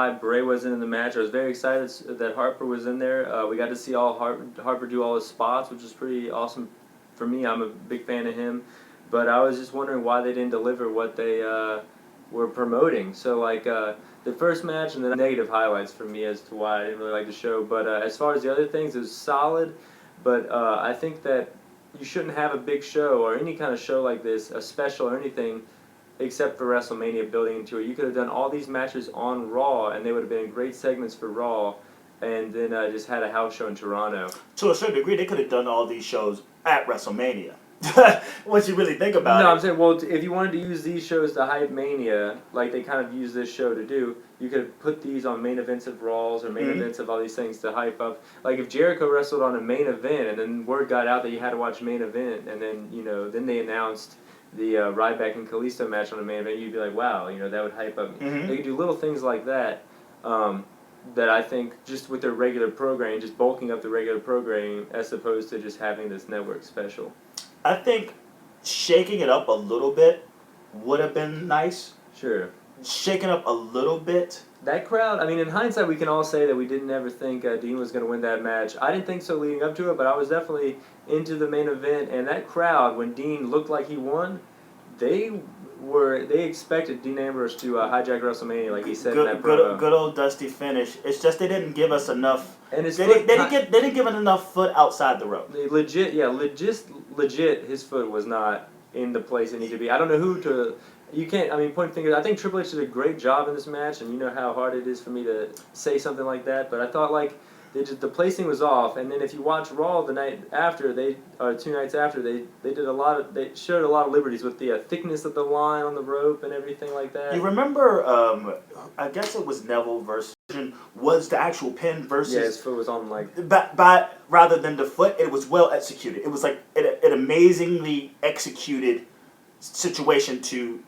why Bray wasn't in the match. I was very excited that Harper was in there. We got to see Harper do all his spots, which was pretty awesome for me. I'm a big fan of him. But I was just wondering why they didn't deliver what they were promoting. So, like, the first match and the negative highlights for me as to why I didn't really like the show. But as far as the other things, it was solid. But I think that you shouldn't have a big show or any kind of show like this, a special or anything, except for WrestleMania building into it. You could have done all these matches on Raw, and they would have been great segments for Raw, and then just had a house show in Toronto. To a certain degree, they could have done all these shows at WrestleMania. Once you really think about it. No, I'm saying, well, if you wanted to use these shows to hype Mania, like they kind of use this show to do, you could have put these on main events of Raws or main events of all these things to hype up. Like if Jericho wrestled on a main event and then word got out that you had to watch main event, and then, then they announced the Ryback and Kalisto match on the main event, you'd be like, wow, that would hype up. They could do little things like that, that I think just with their regular programming, just bulking up the regular programming as opposed to just having this network special. I think shaking it up a little bit would have been nice. Sure. Shaking up a little bit. That crowd, I mean, in hindsight, we can all say that we didn't ever think Dean was going to win that match. I didn't think so leading up to it, but I was definitely into the main event. And that crowd, when Dean looked like he won, they expected Dean Ambrose to hijack WrestleMania, like he said in that promo. Good old dusty finish. It's just they didn't give us enough. And they didn't give us enough foot outside the rope. Legit, his foot was not in the place it needed to be. I don't know who to. You can't. I mean, point fingers. I think Triple H did a great job in this match, and you know how hard it is for me to say something like that. But I thought the placing was off, and then if you watch Raw the night after, 2 nights after, they showed a lot of liberties with the thickness of the line on the rope and everything like that. You remember? I guess it was Neville versus was the actual pin versus. Yeah, his foot was on by rather than the foot, it was well executed. It was like an amazingly executed situation to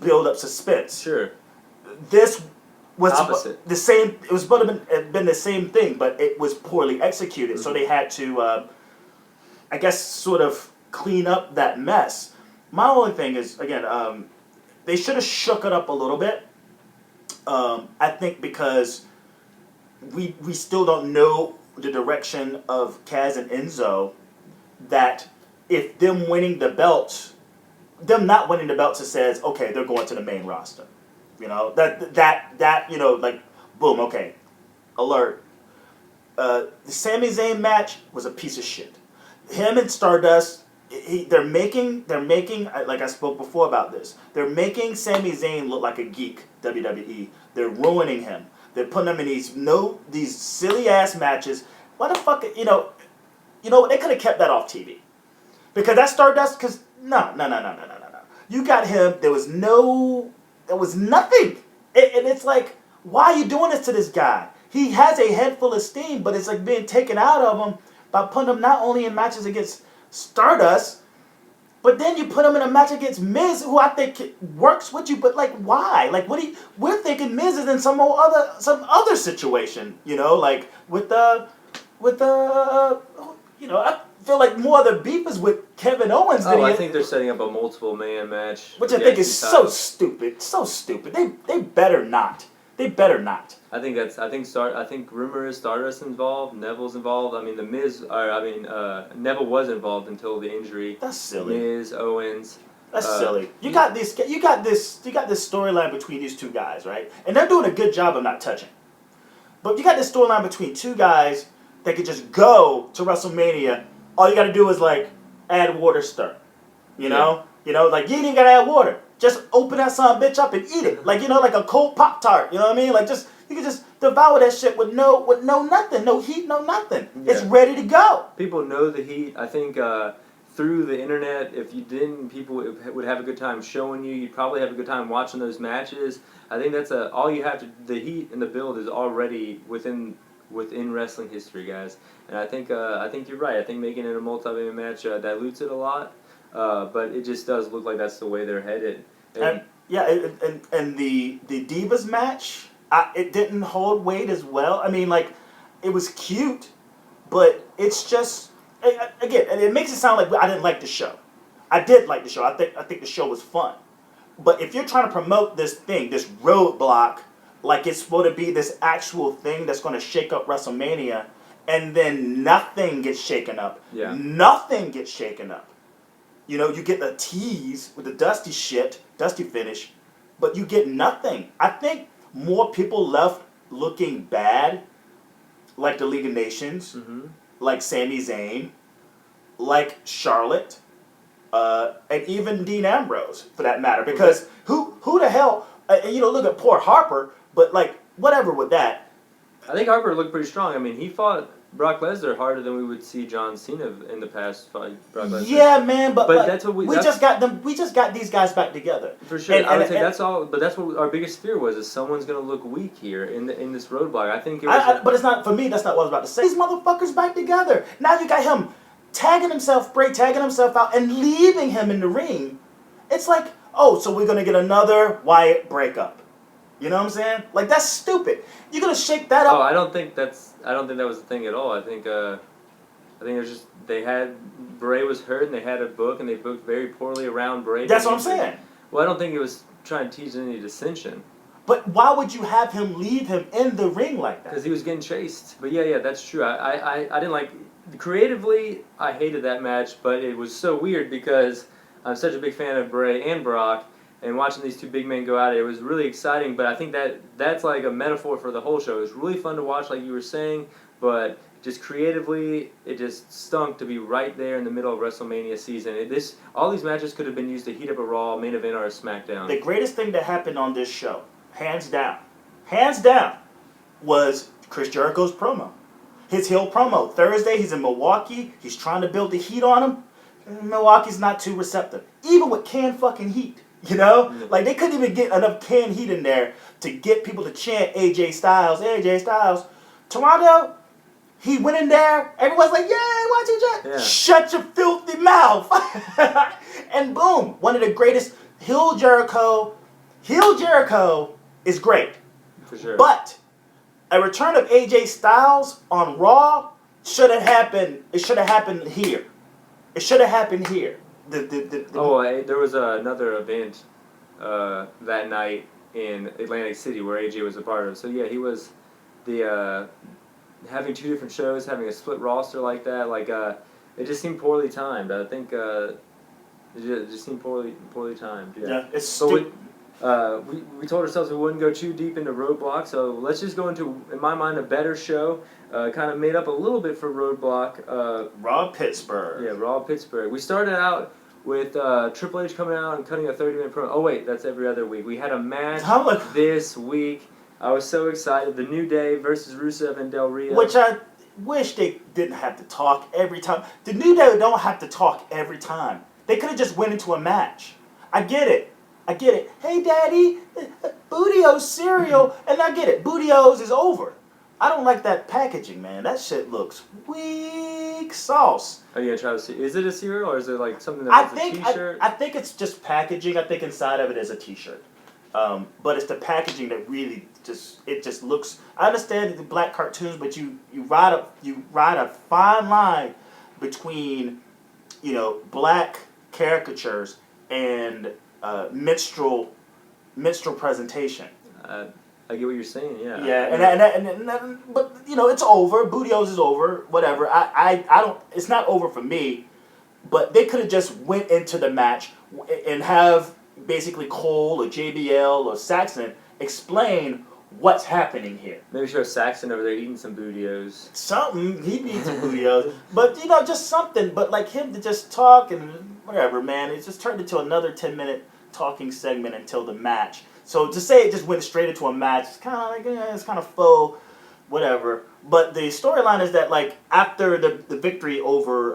build up suspense. Sure. This was opposite. The same. It was supposed to have been the same thing, but it was poorly executed. So they had to, I guess, sort of clean up that mess. My only thing is, again, they should have shook it up a little bit. I think because we still don't know the direction of Kaz and Enzo, that if them winning the belts, them not winning the belts, it says, okay, they're going to the main roster. Like, boom, okay, alert. The Sami Zayn match was a piece of shit. Him and Stardust, they're making, like I spoke before about this, they're making Sami Zayn look like a geek, WWE. They're ruining him. They're putting him in these silly ass matches. Why the fuck, they could have kept that off TV. Because that Stardust, no. You got him, there was nothing. And it's like, why are you doing this to this guy? He has a head full of steam, but it's like being taken out of him by putting him not only in matches against Stardust, but then you put him in a match against Miz, who I think works with you, but like, why? Like, we're thinking Miz is in some other situation, like I feel like more of the beef is with Kevin Owens. I think they're setting up a multiple man match, which I think is so stupid. So stupid. They better not. They better not. I think rumor is Stardust involved, Neville's involved. I mean, Neville was involved until the injury. That's silly. Miz, Owens. That's silly. You got this storyline between these two guys, right? And they're doing a good job of not touching. But you got this storyline between two guys that could just go to WrestleMania. All you got to do is like add water, stir. You know, like you ain't even got to add water. Just open that son of a bitch up and eat it. Like, like a cold Pop-Tart. You know what I mean? Like, you can just devour that shit with no nothing. No heat, no nothing. Yeah. It's ready to go. People know the heat. I think through the internet, if you didn't, people would have a good time showing you. You'd probably have a good time watching those matches. I think that's all you have to, the heat and the build is already within wrestling history, guys. And I think you're right. I think making it a multi-man match dilutes it a lot. But it just does look like that's the way they're headed. And the Divas match, it didn't hold weight as well. I mean, like, it was cute, but it's just, again, and it makes it sound like I didn't like the show. I did like the show. I think the show was fun. But if you're trying to promote this thing, this Roadblock like it's supposed to be this actual thing that's going to shake up WrestleMania, and then nothing gets shaken up. Yeah. Nothing gets shaken up. You know, you get the tease with the dusty finish, but you get nothing. I think more people left looking bad, like the League of Nations, like Sami Zayn, like Charlotte, and even Dean Ambrose, for that matter. Because who the hell, look at poor Harper, but like, whatever with that. I think Harper looked pretty strong. I mean, he fought Brock Lesnar harder than we would see John Cena in the past fight. Brock Lesnar. Yeah, man, but that's what we just got them. We just got these guys back together. For sure, I would say that's all. But that's what our biggest fear was: is someone's going to look weak here in this roadblock. I think it was. But it's not for me. That's not what I was about to say. These motherfuckers back together. Now you got him tagging himself out, and leaving him in the ring. It's like, oh, so we're gonna get another Wyatt breakup. You know what I'm saying? Like, that's stupid. You're gonna shake that up. Oh, I don't think that was the thing at all. I think it was just Bray was hurt and they had a book and they booked very poorly around Bray. That's what I'm saying. Well, I don't think it was trying to tease any dissension. But why would you have him leave him in the ring like that? Because he was getting chased. But yeah, that's true. I didn't like creatively. I hated that match, but it was so weird because I'm such a big fan of Bray and Brock. And watching these two big men go at it, it was really exciting. But I think that's like a metaphor for the whole show. It was really fun to watch, like you were saying. But just creatively, it just stunk to be right there in the middle of WrestleMania season. All these matches could have been used to heat up a Raw, main event, or a SmackDown. The greatest thing that happened on this show, hands down, was Chris Jericho's promo. His heel promo. Thursday, he's in Milwaukee. He's trying to build the heat on him. Milwaukee's not too receptive. Even with canned fucking heat. You know? Like, they couldn't even get enough canned heat in there to get people to chant AJ Styles, AJ Styles. Toronto, he went in there, everyone's like, yay, watch it, yeah. Shut your filthy mouth. And boom, one of the greatest, heel Jericho is great. For sure. But a return of AJ Styles on Raw should have happened. It should have happened here. It should have happened here. There was another event that night in Atlantic City where AJ was a part of. So yeah, he was having two different shows, having a split roster like that. Like it just seemed poorly timed. I think it just seemed poorly timed. Yeah, it's stupid. We told ourselves we wouldn't go too deep into Roadblock, so let's just go into, in my mind, a better show. Kind of made up a little bit for Roadblock. Raw Pittsburgh. Yeah, Raw Pittsburgh. We started out with Triple H coming out and cutting a 30-minute promo. Oh wait, that's every other week. We had a match this week. I was so excited. The New Day versus Rusev and Del Rio. Which I wish they didn't have to talk every time. The New Day don't have to talk every time. They could have just went into a match. I get it. Hey, Daddy, Bootio's cereal. And I get it. Bootio's is over. I don't like that packaging, man. That shit looks weak sauce. Are you going to try to see? Is it a cereal or is it like something that's a t-shirt? I think it's just packaging. I think inside of it is a t-shirt. But it's the packaging that really just looks. I understand the black cartoons, but you ride a fine line between, black caricatures and minstrel presentation. I get what you're saying. Yeah. Yeah, and but it's over. Bootio's is over. Whatever. I don't. It's not over for me. But they could have just went into the match and have basically Cole or JBL or Saxon explain what's happening here. Maybe show Saxon over there eating some Bootio's. Something. He needs some Bootio's. But, just something. But, like, him to just talk and whatever, man. It just turned into another 10-minute talking segment until the match. So to say it just went straight into a match, it's kind of like, it's kind of faux, whatever. But the storyline is that, like, after the victory over...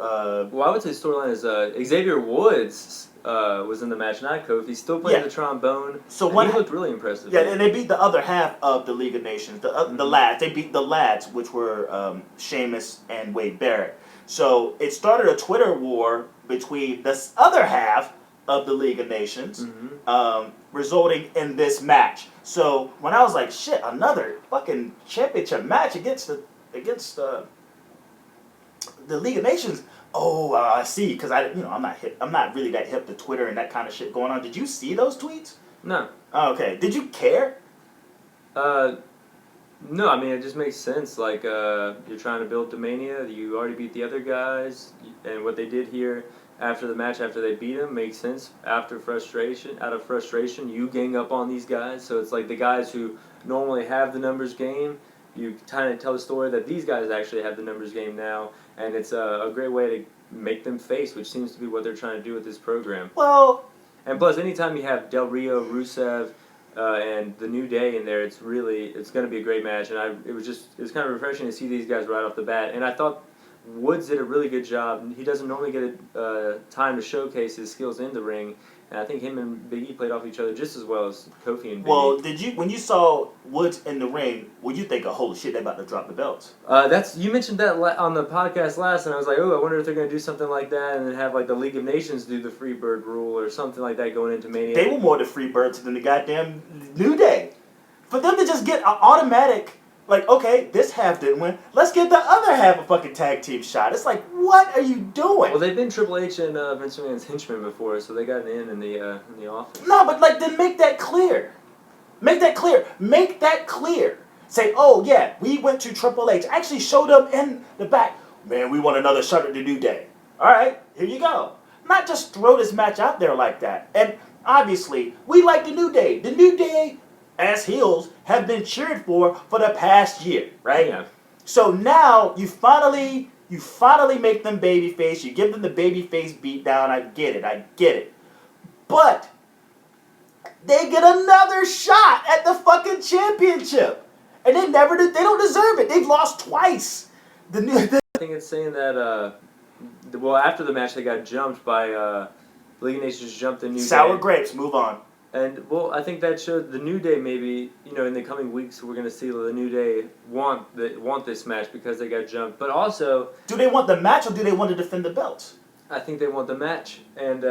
well, I would say the storyline is Xavier Woods was in the match, not Kofi. He's still playing the trombone. So he looked really impressive. Yeah, and they beat the other half of the League of Nations, the lads. They beat the lads, which were Sheamus and Wade Barrett. So it started a Twitter war between this other half of the League of Nations, resulting in this match. So when I was like, shit, another fucking championship match against the League of Nations. Oh, I see, because I'm not hip. I'm not really that hip to Twitter and that kind of shit going on. Did you see those tweets? No. Oh, okay. Did you care? No, I mean it just makes sense. Like you're trying to build to Mania. You already beat the other guys, and what they did here after the match, after they beat him, makes sense. Out of frustration, you gang up on these guys. So it's like the guys who normally have the numbers game. You kind of tell the story that these guys actually have the numbers game now, and it's a great way to make them face, which seems to be what they're trying to do with this program. Well, and plus, anytime you have Del Rio, Rusev, and the New Day in there, it's going to be a great match. And it was kind of refreshing to see these guys right off the bat. And I thought Woods did a really good job. He doesn't normally get time to showcase his skills in the ring. And I think him and Big E played off each other just as well as Kofi and Big E. When you saw Woods in the ring, you think, oh, holy shit, they're about to drop the belts? You mentioned that on the podcast last, and I was like, oh, I wonder if they're going to do something like that, and then have like the League of Nations do the Freebird rule or something like that going into Mania. They were more the Freebirds than the goddamn New Day. For them to just get an automatic, like, okay, this half didn't win, let's give the other half a fucking tag team shot. It's like, what are you doing? Well, they've been Triple H and Vince McMahon's henchmen before, so they got an in the office. No, but like, then make that clear. Make that clear. Make that clear. Say, oh yeah, we went to Triple H. Actually showed up in the back. Man, we want another shot at the New Day. All right, here you go. Not just throw this match out there like that. And obviously, we like the New Day. The New Day, as heels, have been cheered for the past year, right? Yeah. So now you finally make them babyface. You give them the babyface beatdown. I get it. But they get another shot at the fucking championship, and they don't deserve it. They've lost twice. I think it's saying that after the match they got jumped by League of Nations jumped the New Day. Sour grapes. Move on. And I think that showed the New Day maybe in the coming weeks we're going to see the New Day want this match because they got jumped. But also, do they want the match or do they want to defend the belts? I think they want the match, and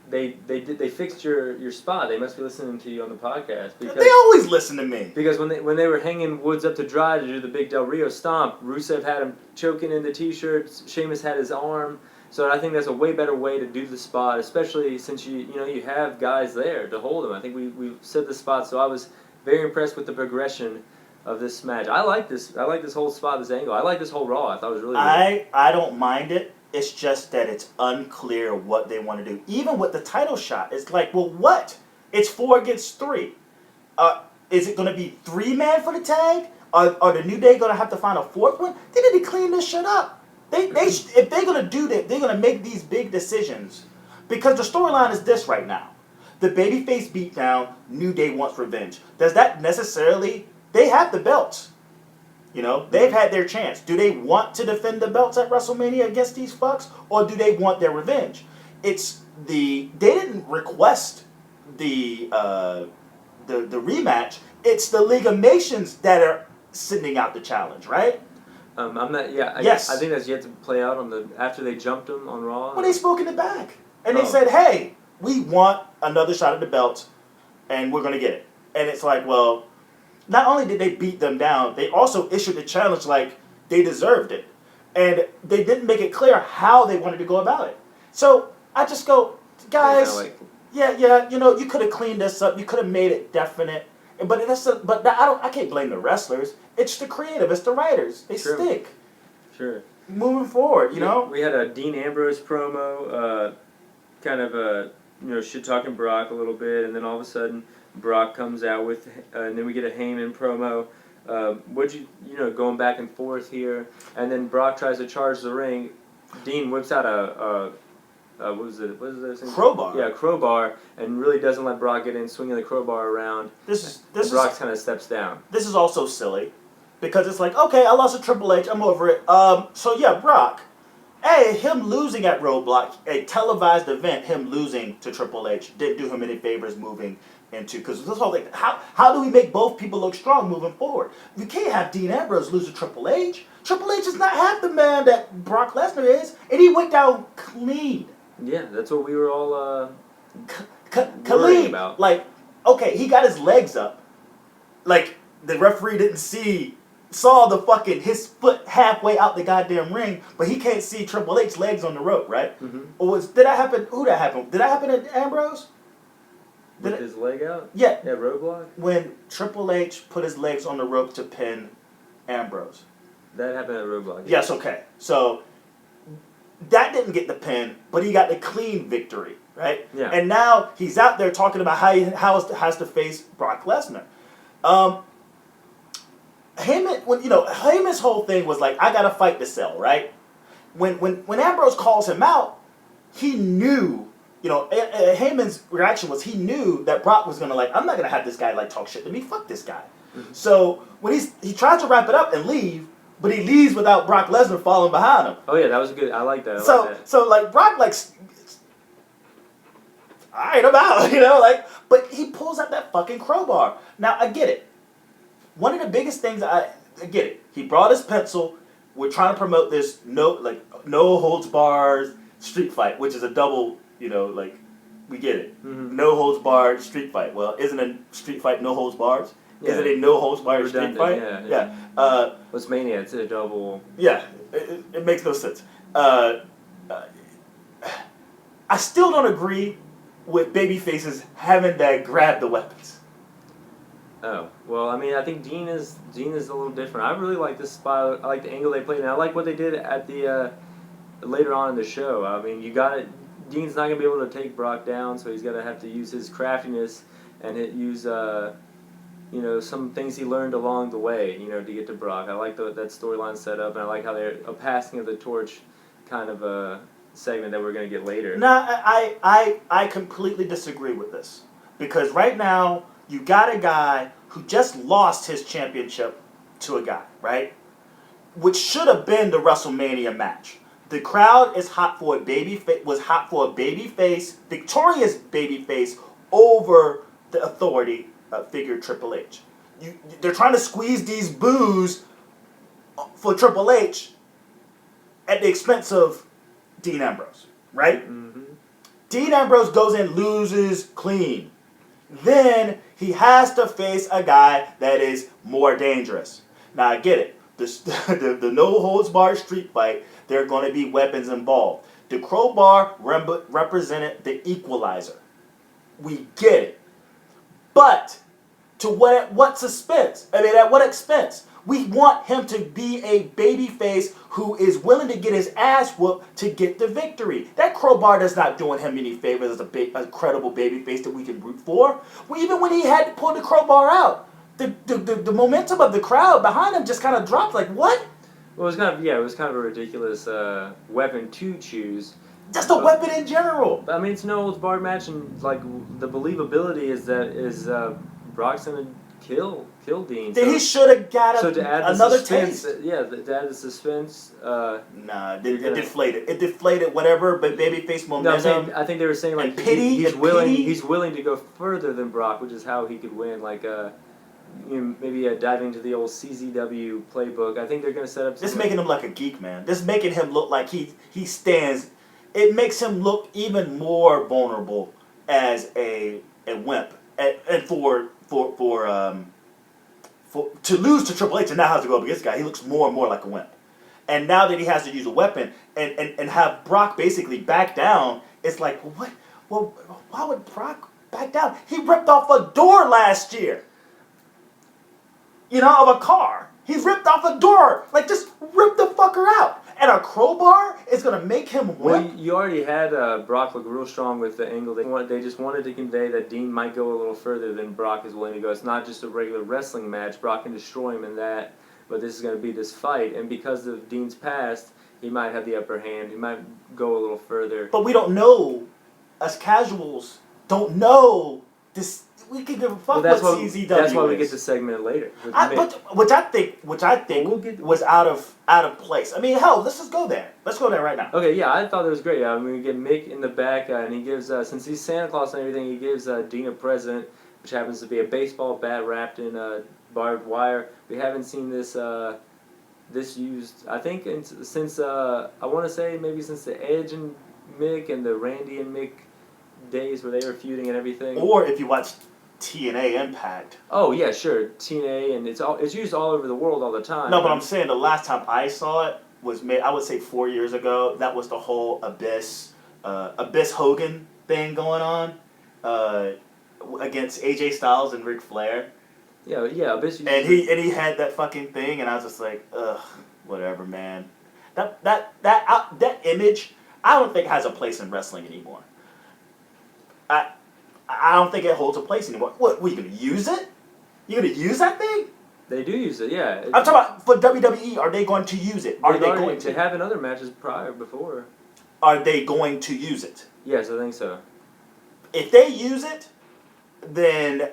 they fixed your spot. They must be listening to you on the podcast because they always listen to me. Because when they were hanging Woods up to dry to do the big Del Rio stomp, Rusev had him choking in the t-shirts. Sheamus had his arm. So I think that's a way better way to do the spot, especially since you have guys there to hold them. I think we set the spot, so I was very impressed with the progression of this match. I like this whole spot, this angle. I like this whole Raw. I thought it was really good. I don't mind it. It's just that it's unclear what they want to do. Even with the title shot, it's like, well, what? It's 4 against 3. Is it going to be 3-man for the tag? Are the New Day going to have to find a 4th one? They need to clean this shit up. If they're going to do that, they're going to make these big decisions. Because the storyline is this right now. The babyface beatdown, New Day wants revenge. Does that necessarily... They have the belts. They've had their chance. Do they want to defend the belts at WrestleMania against these fucks? Or do they want their revenge? They didn't request the rematch. It's the League of Nations that are sending out the challenge, right? I'm not. Yeah. Yes. I think that's yet to play out after they jumped him on Raw. Well, they spoke in the back and they said, "Hey, we want another shot at the belt, and we're gonna get it." And it's like, well, not only did they beat them down, they also issued a challenge like they deserved it, and they didn't make it clear how they wanted to go about it. So I just go, guys, you could have cleaned this up. You could have made it definite. But I can't blame the wrestlers. It's the creative. It's the writers. They stink. Sure. Moving forward, We had a Dean Ambrose promo, kind of shit talking Brock a little bit, and then all of a sudden Brock comes out with, and then we get a Heyman promo. Going back and forth here, and then Brock tries to charge the ring. Dean whips out what was it? Crowbar. Yeah, crowbar, and really doesn't let Brock get in, swinging the crowbar around. Brock kind of steps down. This is also silly, because it's like, okay, I lost to Triple H, I'm over it. So yeah, Brock. Hey, him losing at Roadblock, a televised event, him losing to Triple H didn't do him any favors moving into, because this whole thing, how do we make both people look strong moving forward? We can't have Dean Ambrose lose to Triple H. Triple H is not half the man that Brock Lesnar is, and he went down clean. Yeah, that's what we were all clean about. Like, okay, he got his legs up. Like, the referee saw his foot halfway out the goddamn ring, but he can't see Triple H's legs on the rope, right? Mm-hmm. Or did that happen? Who that happened? Did that happen to Ambrose? With his leg out? Yeah. Yeah, Roadblock? When Triple H put his legs on the rope to pin Ambrose. That happened at Roadblock. Yes, okay. So that didn't get the pin, but he got the clean victory, right? Yeah. And now he's out there talking about how he has to face Brock Lesnar. Heyman's whole thing was like, I got to fight to sell, right? When Ambrose calls him out, he knew, Heyman's reaction was he knew that Brock was going to I'm not going to have this guy talk shit to me. Fuck this guy. Mm-hmm. So when he tries to wrap it up and leave, but he leaves without Brock Lesnar following behind him. Oh yeah, that was good. I like that. So Brock all right, I'm out, but he pulls out that fucking crowbar. Now I get it. One of the biggest things I get it. He brought his pencil. We're trying to promote this no holds barred street fight, which is a double, we get it. Mm-hmm. No holds barred street fight. Well, isn't a street fight no holds barred? Yeah. Is it a no holds barred street fight? Yeah. What's Mania? It's a double. Yeah, it makes no sense. I still don't agree with baby faces having to grab the weapons. Oh well, I think Dean is a little different. I really like this spot. I like the angle they played, and I like what they did at the later on in the show. You got it. Dean's not gonna be able to take Brock down, so he's gonna have to use his craftiness and use some things he learned along the way, to get to Brock. I like that storyline set up, and I like how they're a passing of the torch kind of a segment that we're going to get later. No, I completely disagree with this. Because right now, you got a guy who just lost his championship to a guy, right? Which should have been the WrestleMania match. The crowd is hot for victorious babyface over the authority figure Triple H. They're trying to squeeze these boos for Triple H at the expense of Dean Ambrose, right? Mm-hmm. Dean Ambrose goes in, loses clean. Then he has to face a guy that is more dangerous. Now I get it. The no holds barred street fight, there are going to be weapons involved. The crowbar represented the equalizer. We get it. But to what suspense? At what expense? We want him to be a babyface who is willing to get his ass whooped to get the victory. That crowbar does not doing him any favors as a credible babyface that we can root for. Even when he had to pull the crowbar out, the momentum of the crowd behind him just kind of dropped. Like what? Well, it was kind of a ridiculous weapon to choose. Just a weapon in general. It's no holds barred match, and the believability is Brock's gonna kill Dean. Then he should have got another taste. To add the suspense. It deflated. It deflated whatever, but babyface momentum. I think they were saying and pity. He's willing to go further than Brock, which is how he could win. Maybe diving into the old CZW playbook. I think they're gonna set up. This making him like a geek, man. This making him look like he stands. It makes him look even more vulnerable as a wimp, and for to lose to Triple H and now has to go up against this guy, he looks more and more like a wimp. And now that he has to use a weapon and have Brock basically back down, it's like, what? Well, why would Brock back down? He ripped off a door last year. Of a car. He ripped off a door. Just rip the fucker out. And a crowbar is going to make him wimp. Well, you already had Brock look real strong with the angle. They just wanted to convey that Dean might go a little further than Brock is willing to go. It's not just a regular wrestling match. Brock can destroy him in that, but this is going to be this fight. And because of Dean's past, he might have the upper hand. He might go a little further. But we don't know, us casuals, don't know this. We can give a fuck what CZW is. That's why we get the segment later. Which I think was out of place. Hell, let's just go there. Let's go there right now. Okay, yeah, I thought it was great. We get Mick in the back, and he gives, since he's Santa Claus and everything, he gives Dean a present, which happens to be a baseball bat wrapped in barbed wire. We haven't seen this used, I think, since I want to say maybe since the Edge and Mick and the Randy and Mick days where they were feuding and everything. Or if you watch TNA Impact. Oh yeah, sure, TNA, and it's used all over the world all the time. No, but I'm saying the last time I saw it was I would say 4 years ago. That was the whole Abyss Hogan thing going on, against AJ Styles and Ric Flair. Yeah. Basically, And he had that fucking thing, and I was just like, ugh, whatever, man. That image, I don't think has a place in wrestling anymore. I don't think it holds a place anymore. What are you gonna use it? You gonna use that thing? they do use it. Yeah. I'm talking about for WWE. Are they going to use it? Are they going to? They have in other matches before. Are they going to use it? Yes, I think so. If they use it, then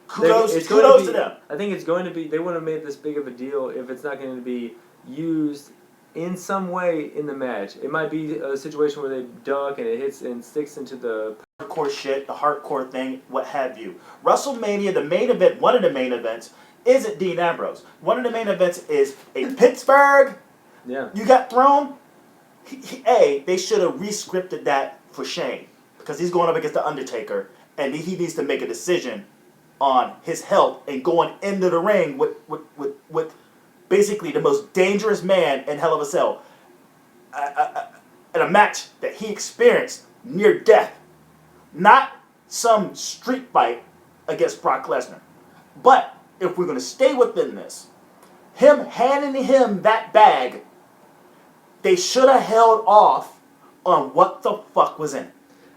kudos to them. I think it's going to be. They wouldn't have made this big of a deal if it's not going to be used in some way in the match. It might be a situation where they duck and it hits and sticks into the Hardcore shit, the hardcore thing, what have you. WrestleMania, the main event, one of the main events, isn't Dean Ambrose. One of the main events is a Pittsburgh. Yeah. You got thrown. They should have re-scripted that for Shane because he's going up against the Undertaker and he needs to make a decision on his health and going into the ring with basically the most dangerous man in Hell of a Cell. In a match that he experienced near death. Not some street fight against Brock Lesnar. But if we're going to stay within this, him handing him that bag, they should have held off on what the fuck was in it.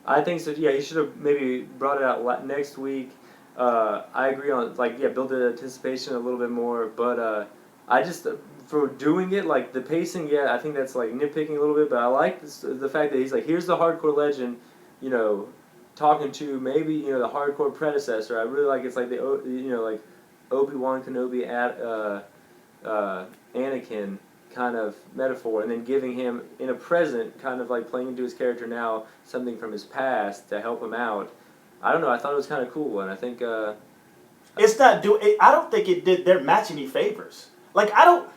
I think so. Yeah, he should have maybe brought it out next week. I agree on build the anticipation a little bit more. But I just for doing it the pacing. Yeah, I think that's nitpicking a little bit. But I like the fact that he's here's the hardcore legend, talking to maybe the hardcore predecessor. I really like it's the Obi-Wan Kenobi Anakin kind of metaphor, and then giving him in a present kind of playing into his character now something from his past to help him out. I don't know. I thought it was kind of cool, and I think it's not I don't think it did their match any favors. I don't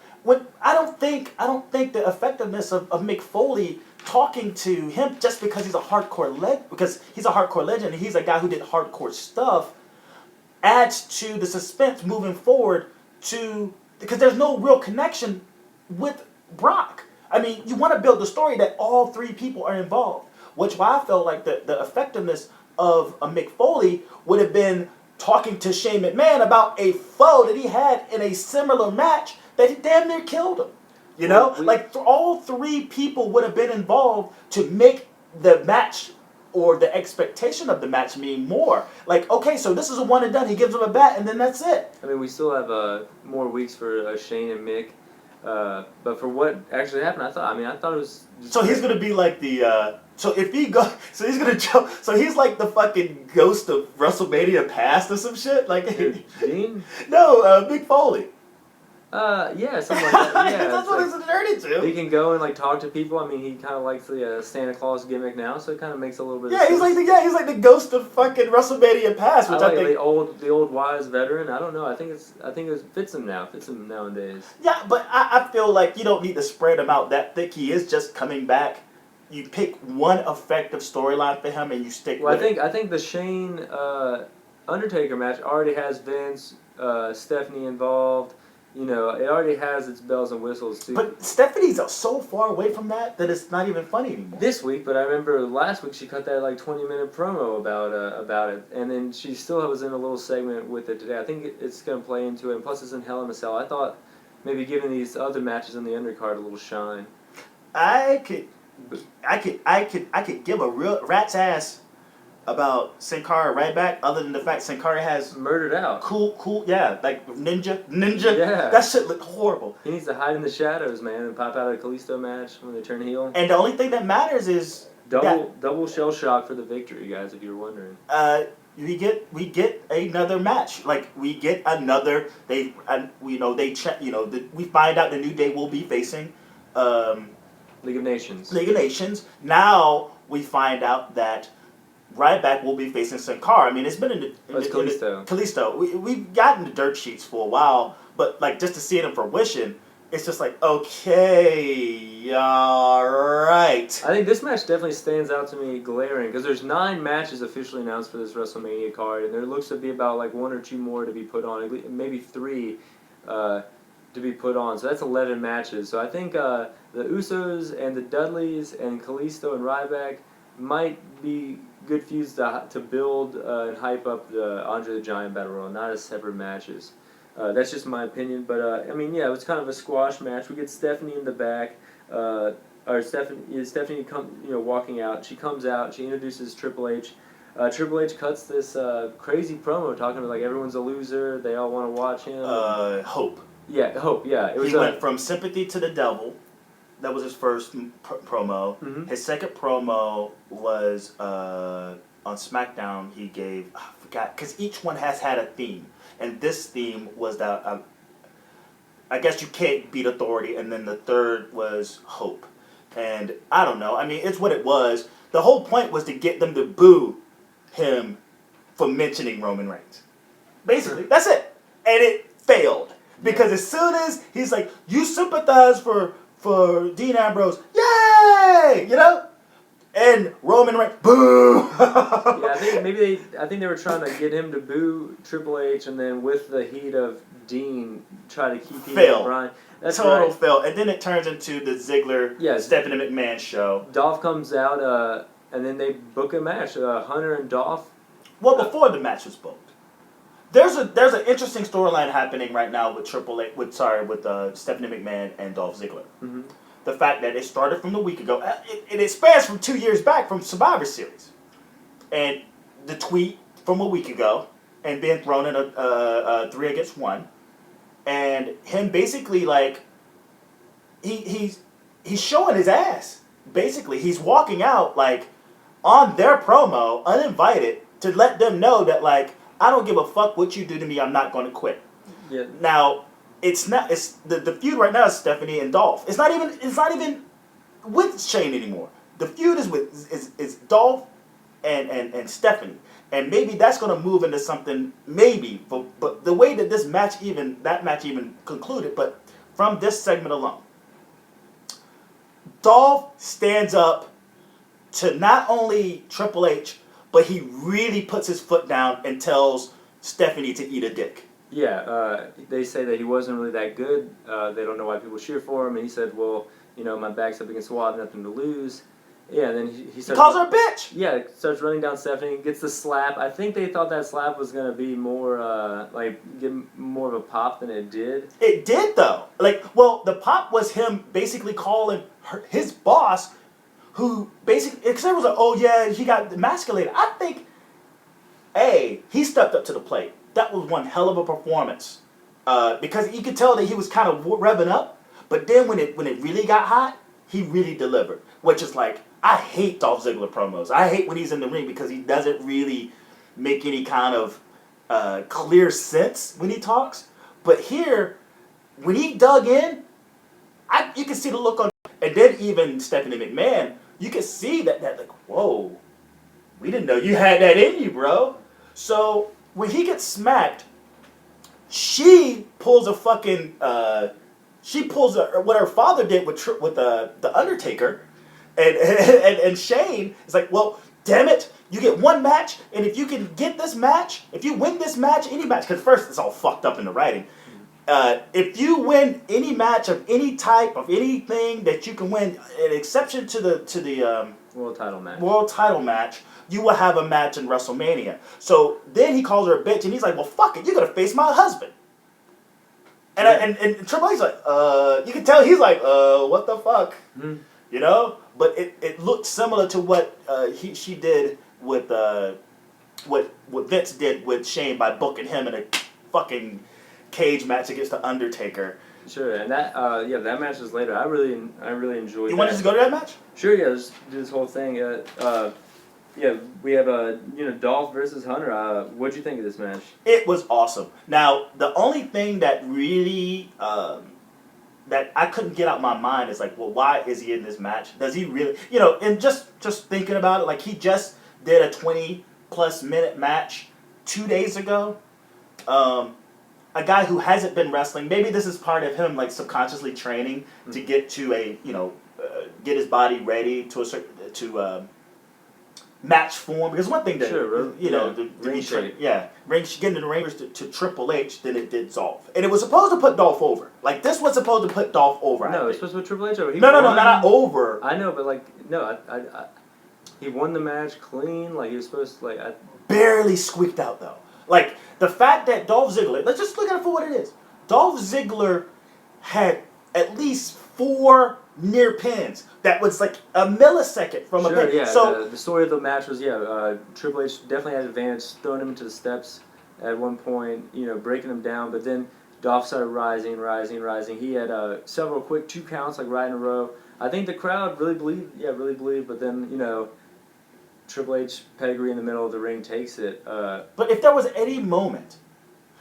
think the effectiveness of Mick Foley talking to him just because he's a hardcore legend and he's a guy who did hardcore stuff adds to the suspense moving forward because there's no real connection with Brock. I mean, you want to build the story that all three people are involved, which why I felt like the effectiveness of a Mick Foley would have been talking to Shane McMahon about a foe that he had in a similar match that he damn near killed him. All three people would have been involved to make the match or the expectation of the match mean more. Okay, so this is a one and done. He gives him a bat, and then that's it. I mean, we still have more weeks for Shane and Mick, but for what actually happened, I thought it was. So he's gonna be like the. So if he go, so he's gonna jump. So he's like the fucking ghost of WrestleMania past or some shit. Dean? No, Mick Foley. Yeah, something like that. Yeah, that's what it's turned into. He can go and talk to people. I mean, he kind of likes the Santa Claus gimmick now, so it kind of makes a little bit. Yeah, of he's sense. like the ghost of fucking WrestleMania past, which I think the old wise veteran. I don't know. I think it fits him now. Fits him nowadays. Yeah, but I feel like you don't need to spread him out that thick. He is just coming back. You pick one effective storyline for him and you stick with it. I think the Shane Undertaker match already has Vince, Stephanie involved. It already has its bells and whistles too. But Stephanie's so far away from that it's not even funny anymore. This week, but I remember last week she cut that 20-minute promo about it, and then she still was in a little segment with it today. I think it's going to play into it, and plus it's in Hell in a Cell. I thought maybe giving these other matches in the undercard a little shine. I could give a real rat's ass about Sin Cara right back, other than the fact Sin Cara has murdered out. Cool, yeah, ninja. Yeah. That shit looked horrible. He needs to hide in the shadows, man, and pop out of the Kalisto match when they turn heel. And the only thing that matters is double shell shock for the victory, guys. If you're wondering. We get another match. We get another. We find out the New Day will be facing. League of Nations. Now we find out that Ryback will be facing Sin Cara. I mean, it's been Kalisto. Kalisto. We've gotten the dirt sheets for a while, but just to see it in fruition, it's just okay, all right. I think this match definitely stands out to me glaring because there's 9 matches officially announced for this WrestleMania card, and there looks to be about 1 or 2 more to be put on, maybe 3 to be put on. So that's 11 matches. So I think the Usos and the Dudleys and Kalisto and Ryback might be good feuds to build and hype up the Andre the Giant Battle Royal, not as separate matches. That's just my opinion, but I mean, yeah, it was kind of a squash match. We get Stephanie in the back, or Stephanie walking out. She comes out. She introduces Triple H. Triple H cuts this crazy promo talking about like everyone's a loser. They all want to watch him. Hope. Yeah, Hope. Yeah, it was. He went from sympathy to the devil. That was his first promo. Mm-hmm. His second promo was on SmackDown. He gave I forgot because each one has had a theme, and this theme was that I guess you can't beat authority, and then the third was hope. And I don't know. I mean, it's what it was. The whole point was to get them to boo him for mentioning Roman Reigns. Basically, that's it. And it failed. Because as soon as he's like, you sympathize for Dean Ambrose, yay! You know? And Roman Reigns, boo! Yeah, I think they were trying to get him to boo Triple H, and then with the heat of Dean, try to keep him Fail. Bryan. That's Total right. fail. And then it turns into the Ziggler, Stephanie McMahon show. Dolph comes out, and then they book a match. Hunter and Dolph. Well, before the match was booked. There's an interesting storyline happening right now with with Stephanie McMahon and Dolph Ziggler. Mm-hmm. The fact that it started from a week ago, it spans from 2 years back from Survivor Series, and the tweet from a week ago, and being thrown in a 3-against-1, and him basically like he's showing his ass. Basically, he's walking out like on their promo, uninvited, to let them know that like, I don't give a fuck what you do to me. I'm not going to quit. Yeah. Now, it's the feud right now is Stephanie and Dolph. It's not even with Shane anymore. The feud is Dolph and Stephanie, and maybe that's going to move into something maybe. But the way that that match even concluded, but from this segment alone, Dolph stands up to not only Triple H, but he really puts his foot down and tells Stephanie to eat a dick. Yeah, they say that he wasn't really that good. They don't know why people cheer for him. And he said, well, my back's up against the wall, I have nothing to lose. Yeah, and then he starts... calls her a bitch! Yeah, starts running down Stephanie, gets the slap. I think they thought that slap was going to be more, give more of a pop than it did. It did, though. The pop was him basically calling his boss, who basically... Because everyone was like, oh, yeah, he got emasculated. I think, he stepped up to the plate. That was one hell of a performance. Because you could tell that he was kind of revving up, but then when it really got hot, he really delivered. Which is like, I hate Dolph Ziggler promos. I hate when he's in the ring because he doesn't really make any kind of clear sense when he talks. But here, when he dug in, you can see the look on, and then even Stephanie McMahon, you can see that like, whoa, we didn't know you had that in you, bro. So when he gets smacked, she pulls a fucking, what her father did with the Undertaker, and Shane is like, well, damn it, you get one match, and if you can get this match, if you win this match, any match, because first it's all fucked up in the writing. If you win any match of any type of anything that you can win, an exception to the world title match, you will have a match in WrestleMania. So then he calls her a bitch, and he's like, well, fuck it, you're gonna face my husband. And Triple H's like, you can tell he's like, what the fuck, you know? But it looked similar to what she did with what Vince did with Shane by booking him in a fucking cage match against the Undertaker. Sure, and that match was later. I really enjoyed. You wanted to go to that match? Sure, yeah. Let's do this whole thing. Yeah, we have Dolph versus Hunter. What'd you think of this match? It was awesome. Now, the only thing that really that I couldn't get out my mind is like, well, why is he in this match? Does he really, and just thinking about it, like he just did a 20+ minute match 2 days ago. A guy who hasn't been wrestling, maybe this is part of him like subconsciously training to get to get his body ready to a certain match form, because one thing to ring shape. Getting in the ring to Triple H than it did Dolph, and it was supposed to put Dolph over. Like this was supposed to put Dolph over. No, it's supposed to put Triple H over. No, not over. I know, but He won the match clean, like he was supposed to. Barely squeaked out though. Like the fact that Dolph Ziggler, let's just look at it for what it is. Dolph Ziggler had at least 4 near pins. That was like a millisecond from a pin. Yeah. So the story of the match was Triple H definitely had advantage, throwing him into the steps at one point, breaking him down. But then Dolph started rising. He had several quick 2 counts, like right in a row. I think the crowd really believed. But then Triple H pedigree in the middle of the ring takes it. But if there was any moment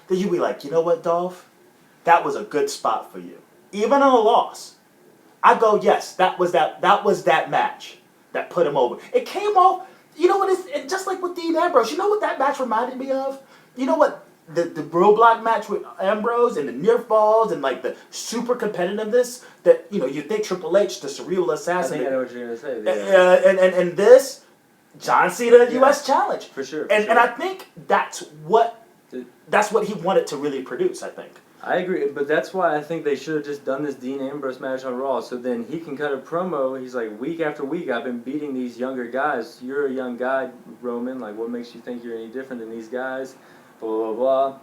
that you'd be like, you know what, Dolph, that was a good spot for you, even on a loss. I go, yes, that was that match that put him over. It came off, you know what, it's just like with Dean Ambrose. You know what that match reminded me of? You know what, the Roadblock match with Ambrose and the near falls and like the super competitiveness that, you think Triple H, the cerebral assassin. I think I know what you're going to say. Yeah. And this, John Cena U.S. Challenge. For sure. And I think that's what he wanted to really produce, I think. I agree, but that's why I think they should have just done this Dean Ambrose match on Raw, so then he can cut a promo. He's like, week after week, I've been beating these younger guys. You're a young guy, Roman. Like, what makes you think you're any different than these guys? Blah, blah, blah.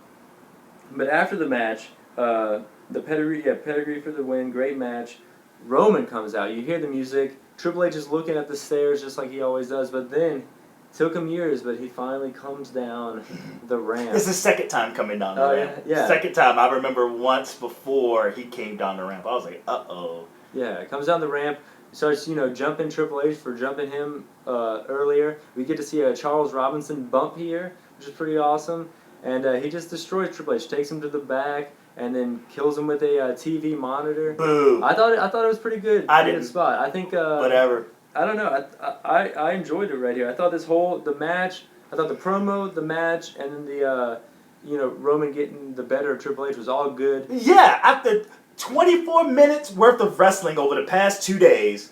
But after the match, the pedigree for the win, great match. Roman comes out. You hear the music. Triple H is looking at the stairs just like he always does, but then took him years, but he finally comes down the ramp. It's the second time coming down the ramp. Yeah. Second time. I remember once before he came down the ramp. I was like, uh-oh. Yeah, comes down the ramp, starts, jumping Triple H for jumping him earlier. We get to see a Charles Robinson bump here, which is pretty awesome. And he just destroys Triple H, takes him to the back, and then kills him with a TV monitor. Boo. I thought it was pretty good. Good spot. I think whatever. I don't know. I enjoyed it right here. I thought the match, I thought the promo, the match, and then the Roman getting the better of Triple H was all good. Yeah, after 24 minutes worth of wrestling over the past 2 days,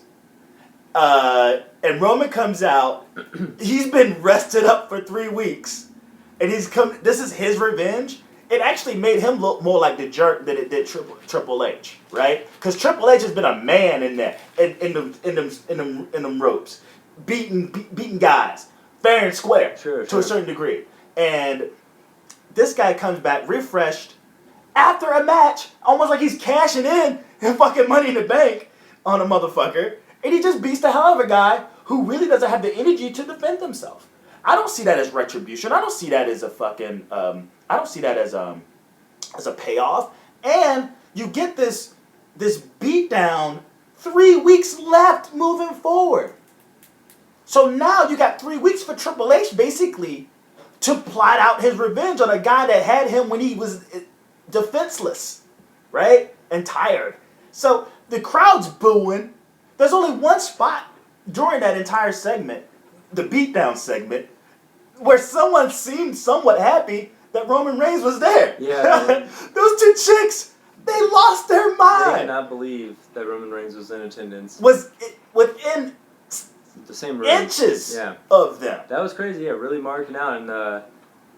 and Roman comes out. He's been rested up for 3 weeks, and he's come. This is his revenge. It actually made him look more like the jerk than it did Triple H, right? Because Triple H has been a man in there, in them ropes, beating guys, fair and square, Sure. A certain degree. And this guy comes back refreshed after a match, almost like he's cashing in fucking Money in the Bank on a motherfucker, and he just beats the hell out of a guy who really doesn't have the energy to defend himself. I don't see that as retribution. I don't see that as a fucking. I don't see that as a payoff. And you get this beat down. 3 weeks left moving forward. So now you got 3 weeks for Triple H basically to plot out his revenge on a guy that had him when he was defenseless, right, and tired. So the crowd's booing. There's only one spot during that entire segment, the beatdown segment, where someone seemed somewhat happy that Roman Reigns was there. Yeah. Those 2 chicks, they lost their mind. They did not believe that Roman Reigns was in attendance. Was within the same room. Inches of them. That was crazy, really marking out. And, a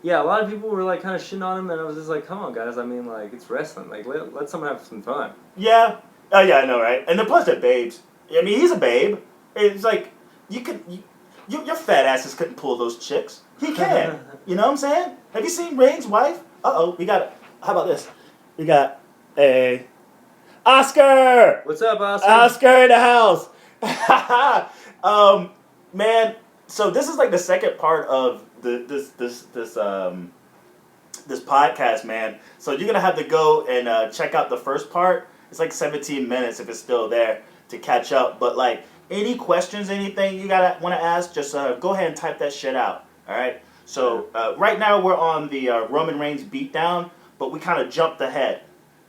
lot of people were, kind of shitting on him, and I was just like, come on, guys. I mean, it's wrestling. Let someone have some fun. Yeah. Oh, yeah, I know, right? And plus they're babes. I mean, he's a babe. It's like, your fat asses couldn't pull those chicks. He can. You know what I'm saying? Have you seen Reigns' wife? Uh-oh, we got, how about this? We got a Oscar! What's up, Oscar? Oscar in the house! Man, so this is like the second part of this podcast, man. So you're gonna have to go and check out the first part. It's like 17 minutes if it's still there to catch up. But any questions, anything you want to ask, just go ahead and type that shit out. All right. So right now we're on the Roman Reigns beatdown, but we kind of jumped ahead,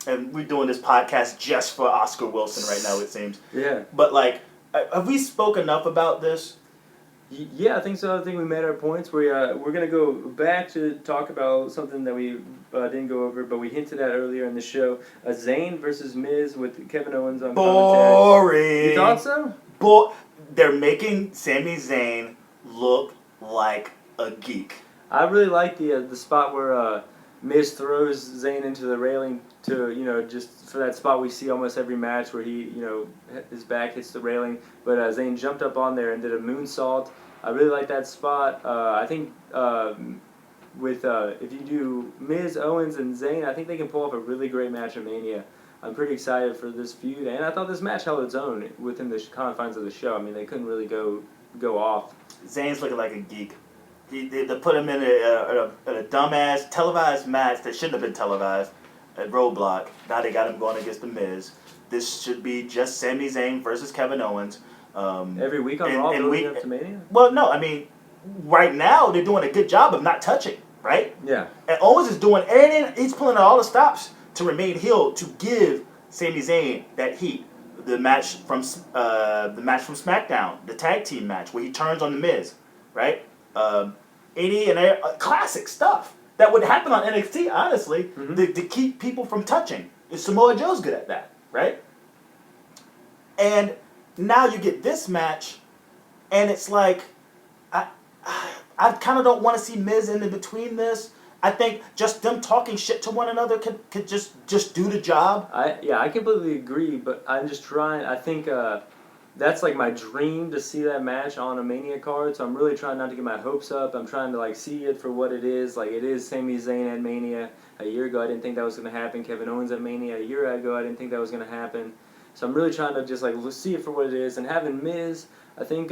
and we're doing this podcast just for Oscar Wilson right now. It seems. Yeah. But have we spoke enough about this? Yeah, I think so. I think we made our points. We're going to go back to talk about something that we didn't go over, but we hinted at earlier in the show. Zayn versus Miz with Kevin Owens on commentary. Boring. You thought so? They're making Sami Zayn look like a geek. I really like the spot where Miz throws Zayn into the railing to, just for that spot we see almost every match where he, his back hits the railing. But Zayn jumped up on there and did a moonsault I really like that spot. I think with if you do Miz, Owens, and Zayn, I think they can pull off a really great match at Mania. I'm pretty excited for this feud, and I thought this match held its own within the confines of the show. I mean, they couldn't really go off. Zayn's looking like a geek. They put him in a dumbass televised match that shouldn't have been televised at Roadblock. Now they got him going against The Miz. This should be just Sami Zayn versus Kevin Owens. Every week on Raw, building up to Mania? Well, no, I mean, right now they're doing a good job of not touching, right? Yeah. And Owens is doing everything. He's pulling out all the stops to remain heel to give Sami Zayn that heat. The match from SmackDown, the tag team match where he turns on The Miz, right? Classic stuff that would happen on NXT, honestly, to keep people from touching. Samoa Joe's good at that, right? And now you get this match, and it's like, I kind of don't want to see Miz in between this. I think just them talking shit to one another could just do the job. I completely agree, but I'm just trying. I think that's like my dream to see that match on a Mania card. So I'm really trying not to get my hopes up. I'm trying to like see it for what it is. Like it is Sami Zayn at Mania. A year ago, I didn't think that was going to happen. Kevin Owens at Mania. A year ago, I didn't think that was going to happen. So I'm really trying to just like see it for what it is. And having Miz, I think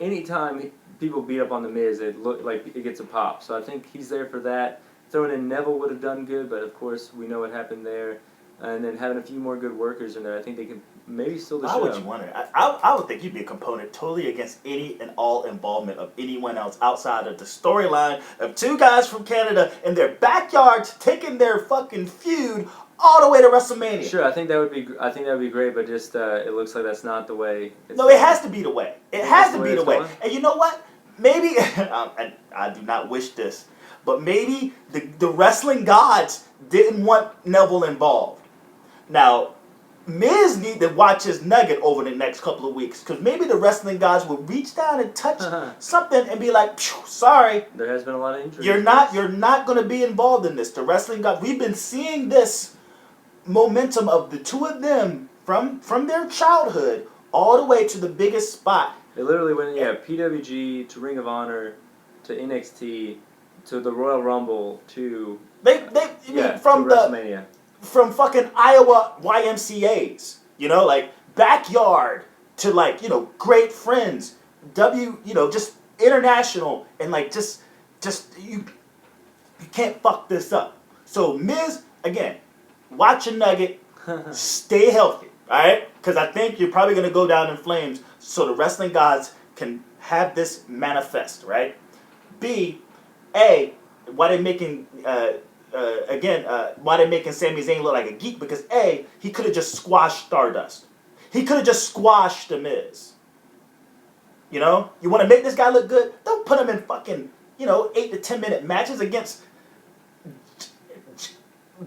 anytime people beat up on The Miz, it look like it gets a pop. So I think he's there for that. Throwing in Neville would have done good, but of course we know what happened there. And then having a few more good workers in there, I think they can maybe steal the show. Why would you wonder? I would think you'd be a component totally against any and all involvement of anyone else outside of the storyline of two guys from Canada in their backyards taking their fucking feud all the way to WrestleMania. Sure, I think that would be great, but just it looks like that's not the way. No, it has to be the way. It has to be the way. And you know what? Maybe and I do not wish this, but maybe the wrestling gods didn't want Neville involved. Now, Miz need to watch his nugget over the next couple of weeks, because maybe the wrestling gods will reach down and touch something and be like, sorry. There has been a lot of injuries. You're not going to be involved in this. The wrestling gods, we've been seeing this momentum of the two of them from their childhood all the way to the biggest spot. They literally went, PWG to Ring of Honor to NXT to the Royal Rumble to from to WrestleMania. From fucking Iowa YMCA's, like backyard to great friends, just international, and just you can't fuck this up. So Miz, again, watch your nugget, stay healthy, all right? Because I think you're probably gonna go down in flames, so the wrestling gods can have this manifest, right? B, why they making why they making Sami Zayn look like a geek? Because he could have just squashed Stardust. He could have just squashed The Miz. You want to make this guy look good? Don't put him in fucking 8 to 10 minute matches against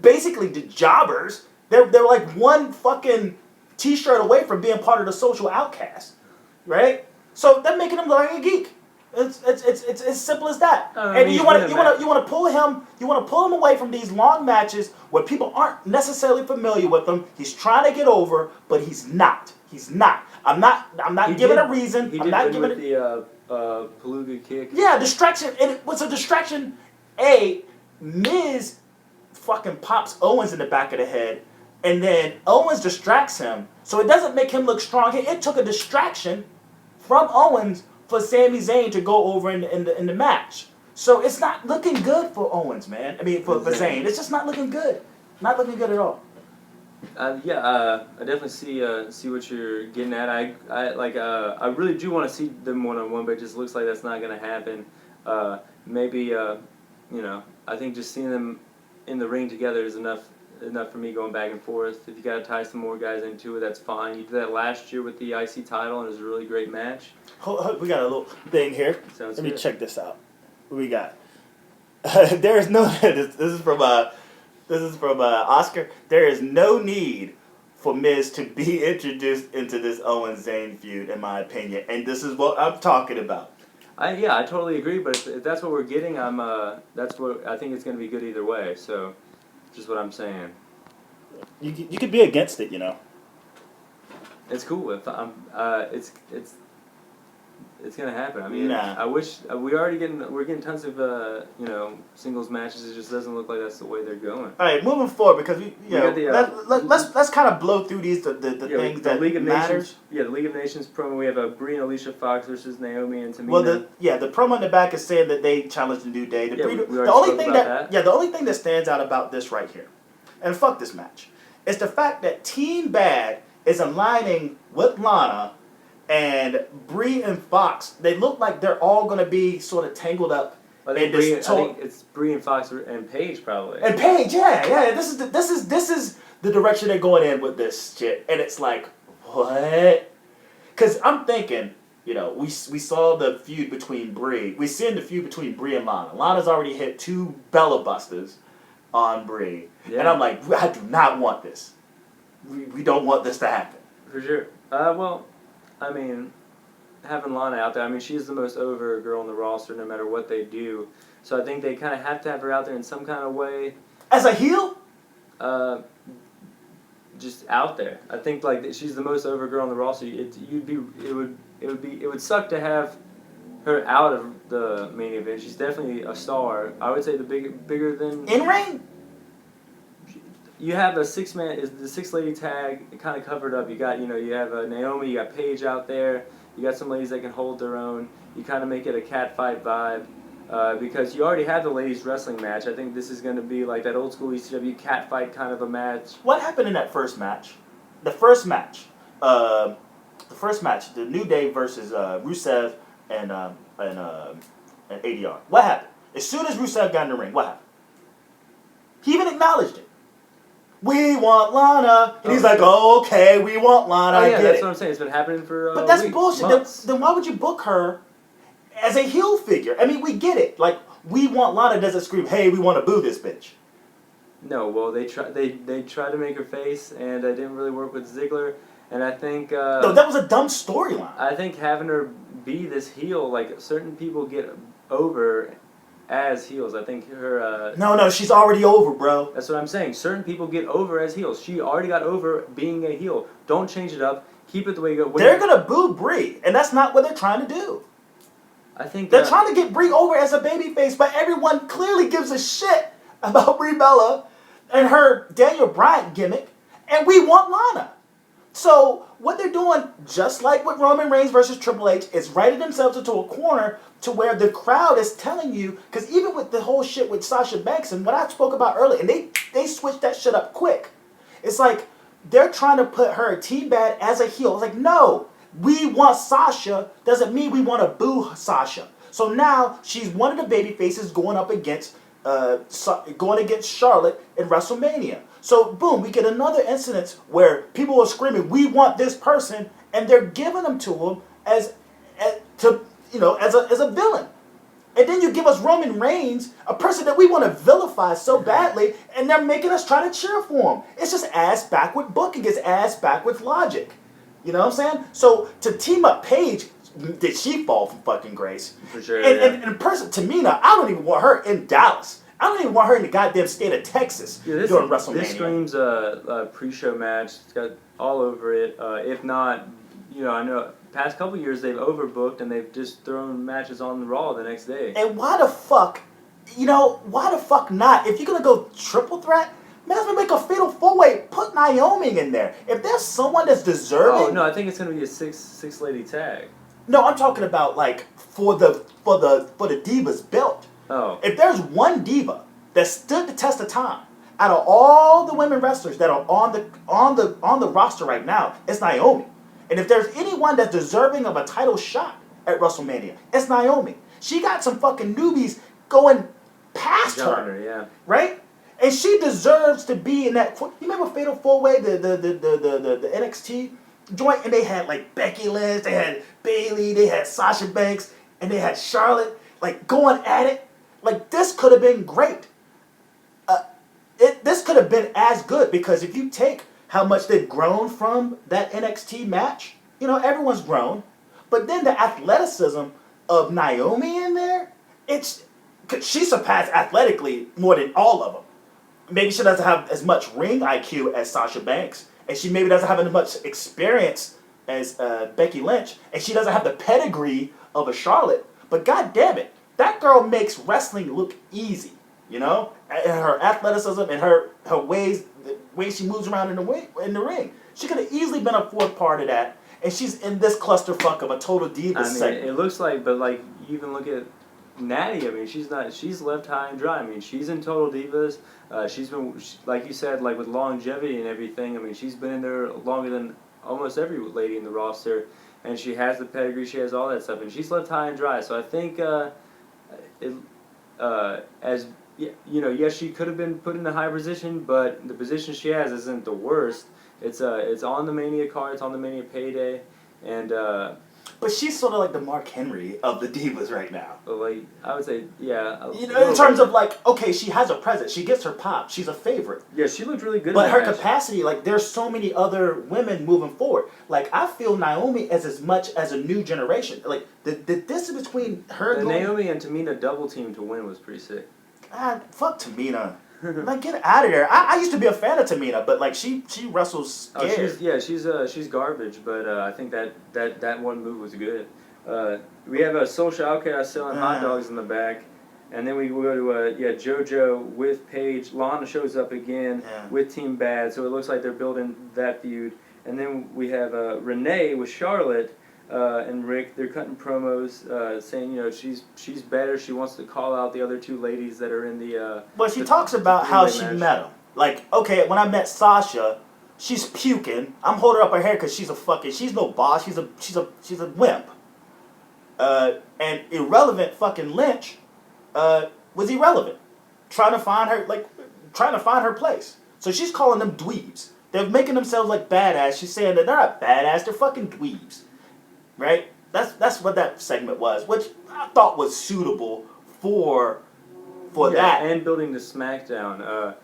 basically the jobbers. They're like one fucking t-shirt away from being part of the social outcast, right? So they're making him look like a geek. It's as simple as that. And you want to pull him away from these long matches where people aren't necessarily familiar with him. He's trying to get over, but he's not. I'm not giving a reason. I'm not giving the Palooga kick. Yeah, distraction. And it was a distraction. Miz fucking pops Owens in the back of the head, and then Owens distracts him, so it doesn't make him look strong. It took a distraction from Owens for Sami Zayn to go over in the match. So it's not looking good for Owens, man. I mean, for Zayn. It's just not looking good. Not looking good at all. I definitely see what you're getting at. I really do want to see them one-on-one, but it just looks like that's not going to happen. Maybe I think just seeing them in the ring together is enough for me going back and forth. If you got to tie some more guys into it, that's fine. You did that last year with the IC title, and it was a really great match. We got a little thing here. Sounds Let me good. check this out. What we got? There is no. This is from Oscar. There is no need for Miz to be introduced into this Owens Zayn feud, in my opinion, and this is what I'm talking about. I totally agree. But if that's what we're getting, that's what I think it's going to be good either way. So, just what I'm saying. You could be against it, It's cool. If I'm, it's gonna happen. I mean, Nah. I wish we're getting tons of singles matches. It just doesn't look like that's the way they're going. All right, moving forward because let's kind of blow through these the things the that League of matters. Nations. Yeah, the League of Nations promo. We have Brie and Alicia Fox versus Naomi and Tamina. Well, the promo in the back is saying that they challenged the New Day. We already The only spoke thing about that. the only thing that stands out about this right here, and fuck this match, is the fact that Team Bad is aligning with Lana and Brie and Fox. They look like they're all going to be sort of tangled up. I think it's Brie and Fox and Paige probably. And Paige, yeah. This is the direction they're going in with this shit, and it's like, what? Because I'm thinking, we saw the feud between Brie. We've seen the feud between Brie and Lana. Lana's already hit 2 Bella Busters on Brie, and I'm like, I do not want this. We don't want this to happen. For sure. Well, I mean, having Lana out there, I mean, she's the most over girl on the roster no matter what they do. So I think they kind of have to have her out there in some kind of way. As a heel? Just out there. I think like she's the most over girl on the roster. It would suck to have her out of the main event. She's definitely a star. I would say bigger than in ring. You have a 6-man, is the 6-lady tag kind of covered up. You got, you have Naomi, you got Paige out there. You got some ladies that can hold their own. You kind of make it a cat fight vibe because you already have the ladies wrestling match. I think this is going to be like that old school ECW cat fight kind of a match. What happened in that first match? The first match, the New Day versus Rusev and ADR. What happened? As soon as Rusev got in the ring, what happened? He even acknowledged it. We want Lana. And he's like, oh, okay, we want Lana. I get that's it. what I'm saying. It's been happening for But that's weeks, bullshit. months. Then why would you book her as a heel figure? I mean, we get it. Like, we want Lana doesn't scream, hey, we want to boo this bitch. No, well, they tried to make her face, and it didn't really work with Ziggler. And I think... no, that was a dumb storyline. I think having her be this heel, like, certain people get over as heels. I think her... No, she's already over, bro. That's what I'm saying. Certain people get over as heels. She already got over being a heel. Don't change it up. Keep it the way you go. They're going to boo Brie, and that's not what they're trying to do. I think they're trying to get Brie over as a babyface, but everyone clearly gives a shit about Brie Bella and her Daniel Bryan gimmick, and we want Lana. So what they're doing, just like with Roman Reigns versus Triple H, is writing themselves into a corner to where the crowd is telling you, because even with the whole shit with Sasha Banks and what I spoke about earlier, and they switched that shit up quick. It's like they're trying to put her Team Bad as a heel. It's like, no, we want Sasha doesn't mean we want to boo Sasha. So now she's one of the baby faces going up against Charlotte in WrestleMania. So boom, we get another incident where people are screaming, "We want this person," and they're giving them to him as a villain. And then you give us Roman Reigns, a person that we want to vilify so badly, and they're making us try to cheer for him. It's just ass backward booking. It's ass backwards logic. You know what I'm saying? So to team up Paige, did she fall from fucking grace? For sure. And Tamina, I don't even want her in Dallas. I don't even want her in the goddamn state of Texas during WrestleMania. This screams a pre-show match. It's got all over it. If not, I know past couple years they've overbooked and they've just thrown matches on the Raw the next day. And why the fuck not? If you're gonna go triple threat, might as well make a fatal 4-way. Put Naomi in there. If there's someone that's deserving. Oh no, I think it's gonna be a six lady tag. No, I'm talking about like for the Divas belt. Oh. If there's one diva that stood the test of time out of all the women wrestlers that are on the roster right now, it's Naomi. And if there's anyone that's deserving of a title shot at WrestleMania, it's Naomi. She got some fucking newbies going past her, yeah. right? And she deserves to be in that. You remember Fatal 4-Way, the NXT joint, and they had like Becky Lynch, they had Bayley, they had Sasha Banks, and they had Charlotte, like going at it. Like this could have been great. This could have been as good because if you take how much they've grown from that NXT match, everyone's grown, but then the athleticism of Naomi in there, she surpassed athletically more than all of them. Maybe she doesn't have as much ring IQ as Sasha Banks, and she maybe doesn't have as much experience as Becky Lynch, and she doesn't have the pedigree of a Charlotte. But god damn it, that girl makes wrestling look easy. You know, and her athleticism and her ways, the way she moves around in the ring. She could have easily been a fourth part of that, and she's in this clusterfuck of a total divas segment. It looks like, but like you even look at Natty. I mean, she's left high and dry. I mean, she's in Total Divas. She's been, like you said, like with longevity and everything. I mean, she's been in there longer than almost every lady in the roster, and she has the pedigree. She has all that stuff, and she's left high and dry. So I think yes, she could have been put in a high position, but the position she has isn't the worst. It's on the Mania card. It's on the Mania payday, and. But she's sort of like the Mark Henry of the divas right now. Like, I would say, yeah. You know, in terms of like, okay, she has a presence. She gets her pop. She's a favorite. Yeah, she looked really good. But in her that match. capacity, like, there's so many other women moving forward. Like, I feel Naomi as much as a new generation. Like, the distance between her. The Naomi and Tamina double team to win was pretty sick. God, fuck Tamina. Like, get out of there. I used to be a fan of Tamina, but like she wrestles scared. She's garbage, but I think that one move was good. We have a Social Outcast selling hot dogs in the back, and then we go to JoJo with Paige. Lana shows up again with Team Bad, so it looks like they're building that feud. And then we have Renee with Charlotte and Rick. They're cutting promos, saying she's better. She wants to call out the other two ladies that are in the. But she talks about how she met them. Like, okay, when I met Sasha, she's puking. I'm holding up her hair because she's no boss. She's a wimp. And irrelevant fucking Lynch was irrelevant. Trying to find her place. So she's calling them dweebs. They're making themselves like badass. She's saying that they're not badass. They're fucking dweebs. Right? That's what that segment was, which I thought was suitable for that. And building to SmackDown.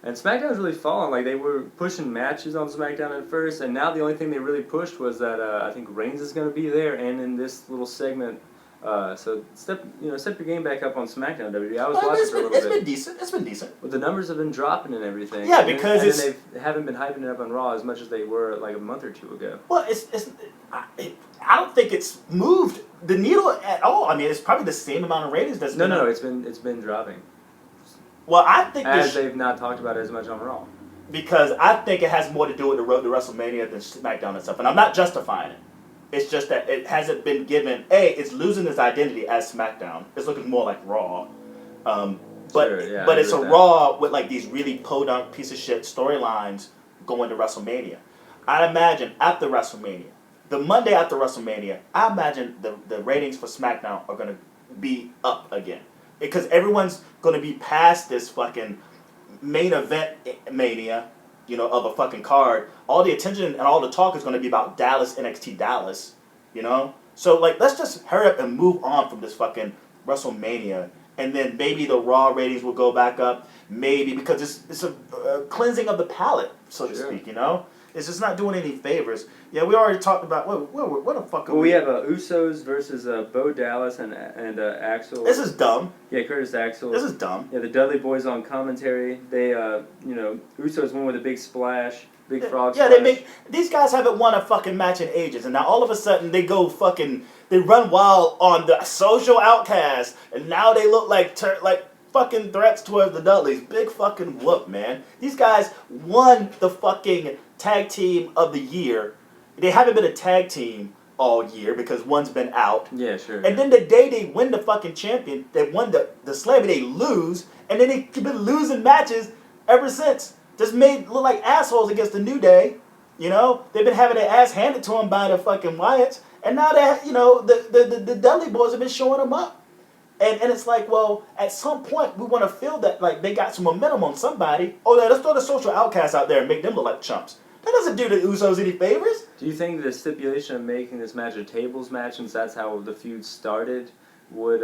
And SmackDown's really fallen. Like, they were pushing matches on SmackDown at first, and now the only thing they really pushed was that I think Reigns is going to be there, and in this little segment. So step your game back up on SmackDown, WWE. I was watching for a little bit. It's been decent. But the numbers have been dropping and everything. Yeah, because then they haven't been hyping it up on Raw as much as they were like a month or two ago. Well, I don't think it's moved the needle at all. I mean, it's probably the same amount of ratings that's No, it's been dropping. Well, I think they've not talked about it as much on Raw. Because I think it has more to do with the road to WrestleMania than SmackDown and stuff, and I'm not justifying it. It's just that it hasn't been given. It's losing its identity as SmackDown. It's looking more like Raw. But it's a Raw with like these really podunk piece of shit storylines going to WrestleMania. I imagine after WrestleMania, the Monday after WrestleMania, I imagine the ratings for SmackDown are going to be up again. Because everyone's going to be past this fucking main event mania, of a fucking card. All the attention and all the talk is going to be about NXT Dallas, So, like, let's just hurry up and move on from this fucking WrestleMania. And then maybe the Raw ratings will go back up. Maybe, because it's a cleansing of the palate, so to speak, It's just not doing any favors. Yeah, we already talked about, what the fuck are we? We have Usos versus Bo Dallas and Axel. This is dumb. Yeah, Curtis Axel. This is dumb. Yeah, the Dudley Boys on commentary. They, Usos won with a big splash, big frog splash. These guys haven't won a fucking match in ages, and now all of a sudden they they run wild on the Social Outcast, and now they look like fucking threats towards the Dudleys. Big fucking whoop, man. These guys won the fucking tag team of the year. They haven't been a tag team all year because one's been out. Yeah, sure. And then the day they win the fucking champion, they won the Slammy, they lose, and then they've been losing matches ever since. Just made look like assholes against the New Day. They've been having their ass handed to them by the fucking Wyatts, and now that the Dudley Boys have been showing them up. And it's like, well, at some point we want to feel that like they got some momentum on somebody. Oh, yeah, let's throw the Social Outcasts out there and make them look like chumps. That doesn't do the Usos any favors. Do you think the stipulation of making this match a tables match, since that's how the feud started, would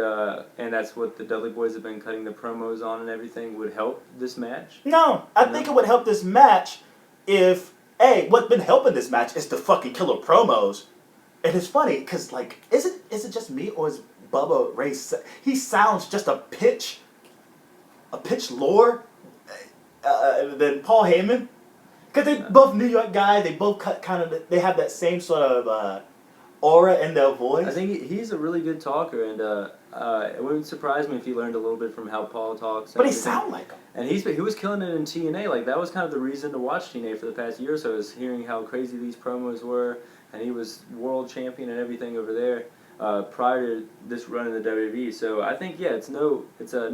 and that's what the Dudley Boys have been cutting the promos on and everything, would help this match? No, I think it would help this match if what's been helping this match is the fucking killer promos. And it's funny because like, is it just me or is Bubba Ray? He sounds just a pitch lower than Paul Heyman. Because they both New York guys. They both they have that same sort of aura in their voice. I think he's a really good talker, and it wouldn't surprise me if he learned a little bit from how Paul talks. But he sound like him. And he was killing it in TNA. Like, that was kind of the reason to watch TNA for the past year or so, is hearing how crazy these promos were, and he was world champion and everything over there prior to this run in the WWE. So I think, yeah, it's no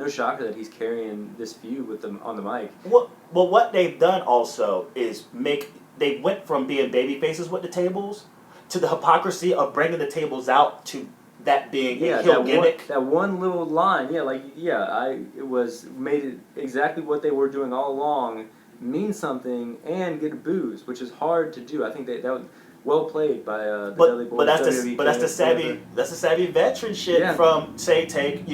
shocker that he's carrying this feud with them on the mic. Well, what they've done also is they went from being baby faces with the tables to the hypocrisy of bringing the tables out to that being a heel gimmick. That one little line, it was made it exactly what they were doing all along, mean something and get boos, which is hard to do. I think that was well played by the Dudley Boyz. But that's the savvy veteran shit from take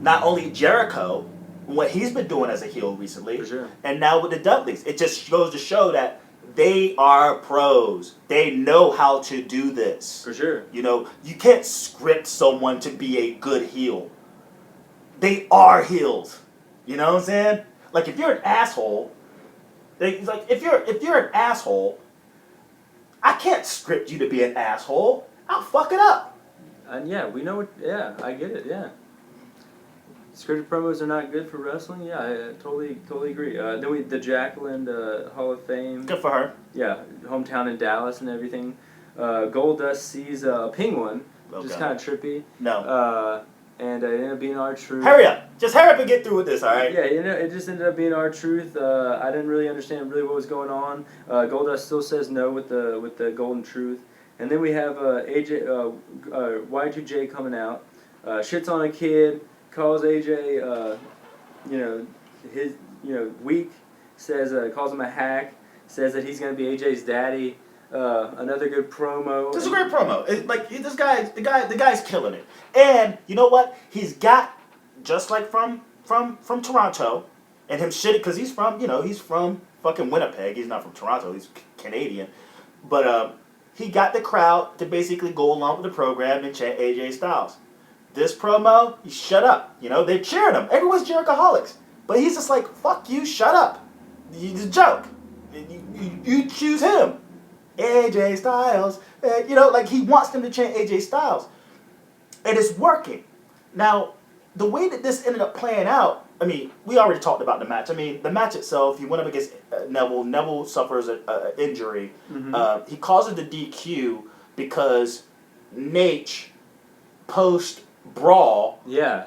not only Jericho, what he's been doing as a heel recently, for sure, and now with the Dudleys. It just goes to show that they are pros. They know how to do this. For sure. You can't script someone to be a good heel. They are heels. You know what I'm saying? Like, if you're an asshole, if you're an asshole, I can't script you to be an asshole. I'll fuck it up. And we know I get it, Scripted promos are not good for wrestling. Yeah, I totally agree. Then the Jacqueline Hall of Fame. Good for her. Yeah, hometown in Dallas and everything. Goldust sees a penguin, which is kind of trippy. No. And it ended up being R-Truth. Hurry up! Just hurry up and get through with this, all right? Yeah, it just ended up being R-Truth. I didn't really understand what was going on. Goldust still says no with the Golden Truth. And then we have Y2J coming out, shits on a kid. Calls AJ, weak. Says, calls him a hack. Says that he's gonna be AJ's daddy. Another good promo. This is a great promo. It's like the guy's killing it. And you know what? He's got, just like from Toronto, and him shitting because he's from fucking Winnipeg. He's not from Toronto. He's Canadian. But he got the crowd to basically go along with the program and chant AJ Styles. This promo, you shut up. They're cheering him. Everyone's Jerichoholics. But he's just like, fuck you, shut up. It's a joke. You choose him. AJ Styles. Like, he wants them to chant AJ Styles. And it's working. Now, the way that this ended up playing out, I mean, we already talked about the match. I mean, the match itself, he went up against Neville. Neville suffers an injury. Mm-hmm. He causes the DQ because Nate post-brawl. Yeah.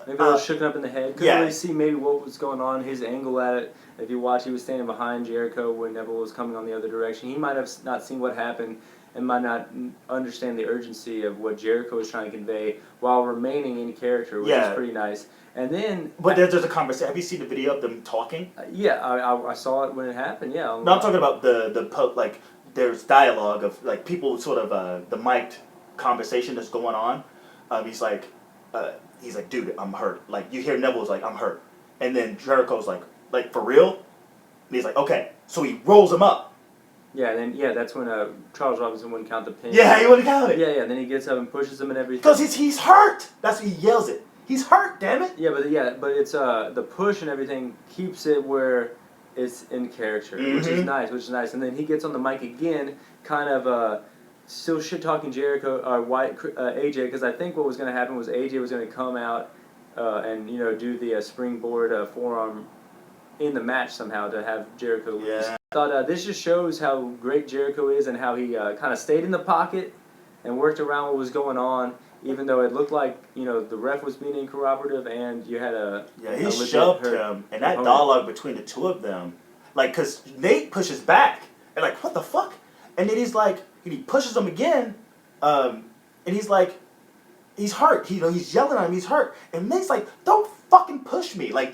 Maybe a little shooken up in the head. Couldn't really see maybe what was going on, his angle at it. If you watch, he was standing behind Jericho when Neville was coming on the other direction. He might have not seen what happened and might not understand the urgency of what Jericho was trying to convey while remaining in character, which is pretty nice. And then... But there's a conversation. Have you seen the video of them talking? I saw it when it happened, yeah. No, I'm talking about there's dialogue of, like, people sort of, the mic'd conversation that's going on. He's like, dude, I'm hurt. Like, you hear Neville's like, I'm hurt. And then Jericho's like, for real? And he's like, okay. So he rolls him up. Yeah, and then that's when Charles Robinson wouldn't count the pin. Yeah, he wouldn't count it. Yeah. Then he gets up and pushes him and everything. Because he's hurt. That's what he yells it. He's hurt, damn it. But it's the push and everything keeps it where it's in character, which is nice. And then he gets on the mic again, kind of still shit talking Jericho AJ, because I think what was going to happen was AJ was going to come out and do the springboard forearm in the match somehow to have Jericho lose. Yeah. I thought this just shows how great Jericho is and how he kind of stayed in the pocket and worked around what was going on, even though it looked like the ref was being incooperative and you had he shoved him, and that dialogue between the two of them, like, because Nate pushes back and like, what the fuck, and then he's like, he pushes him again, and he's like, he's hurt, he's yelling at him, he's hurt, and Nate's like, don't fucking push me, like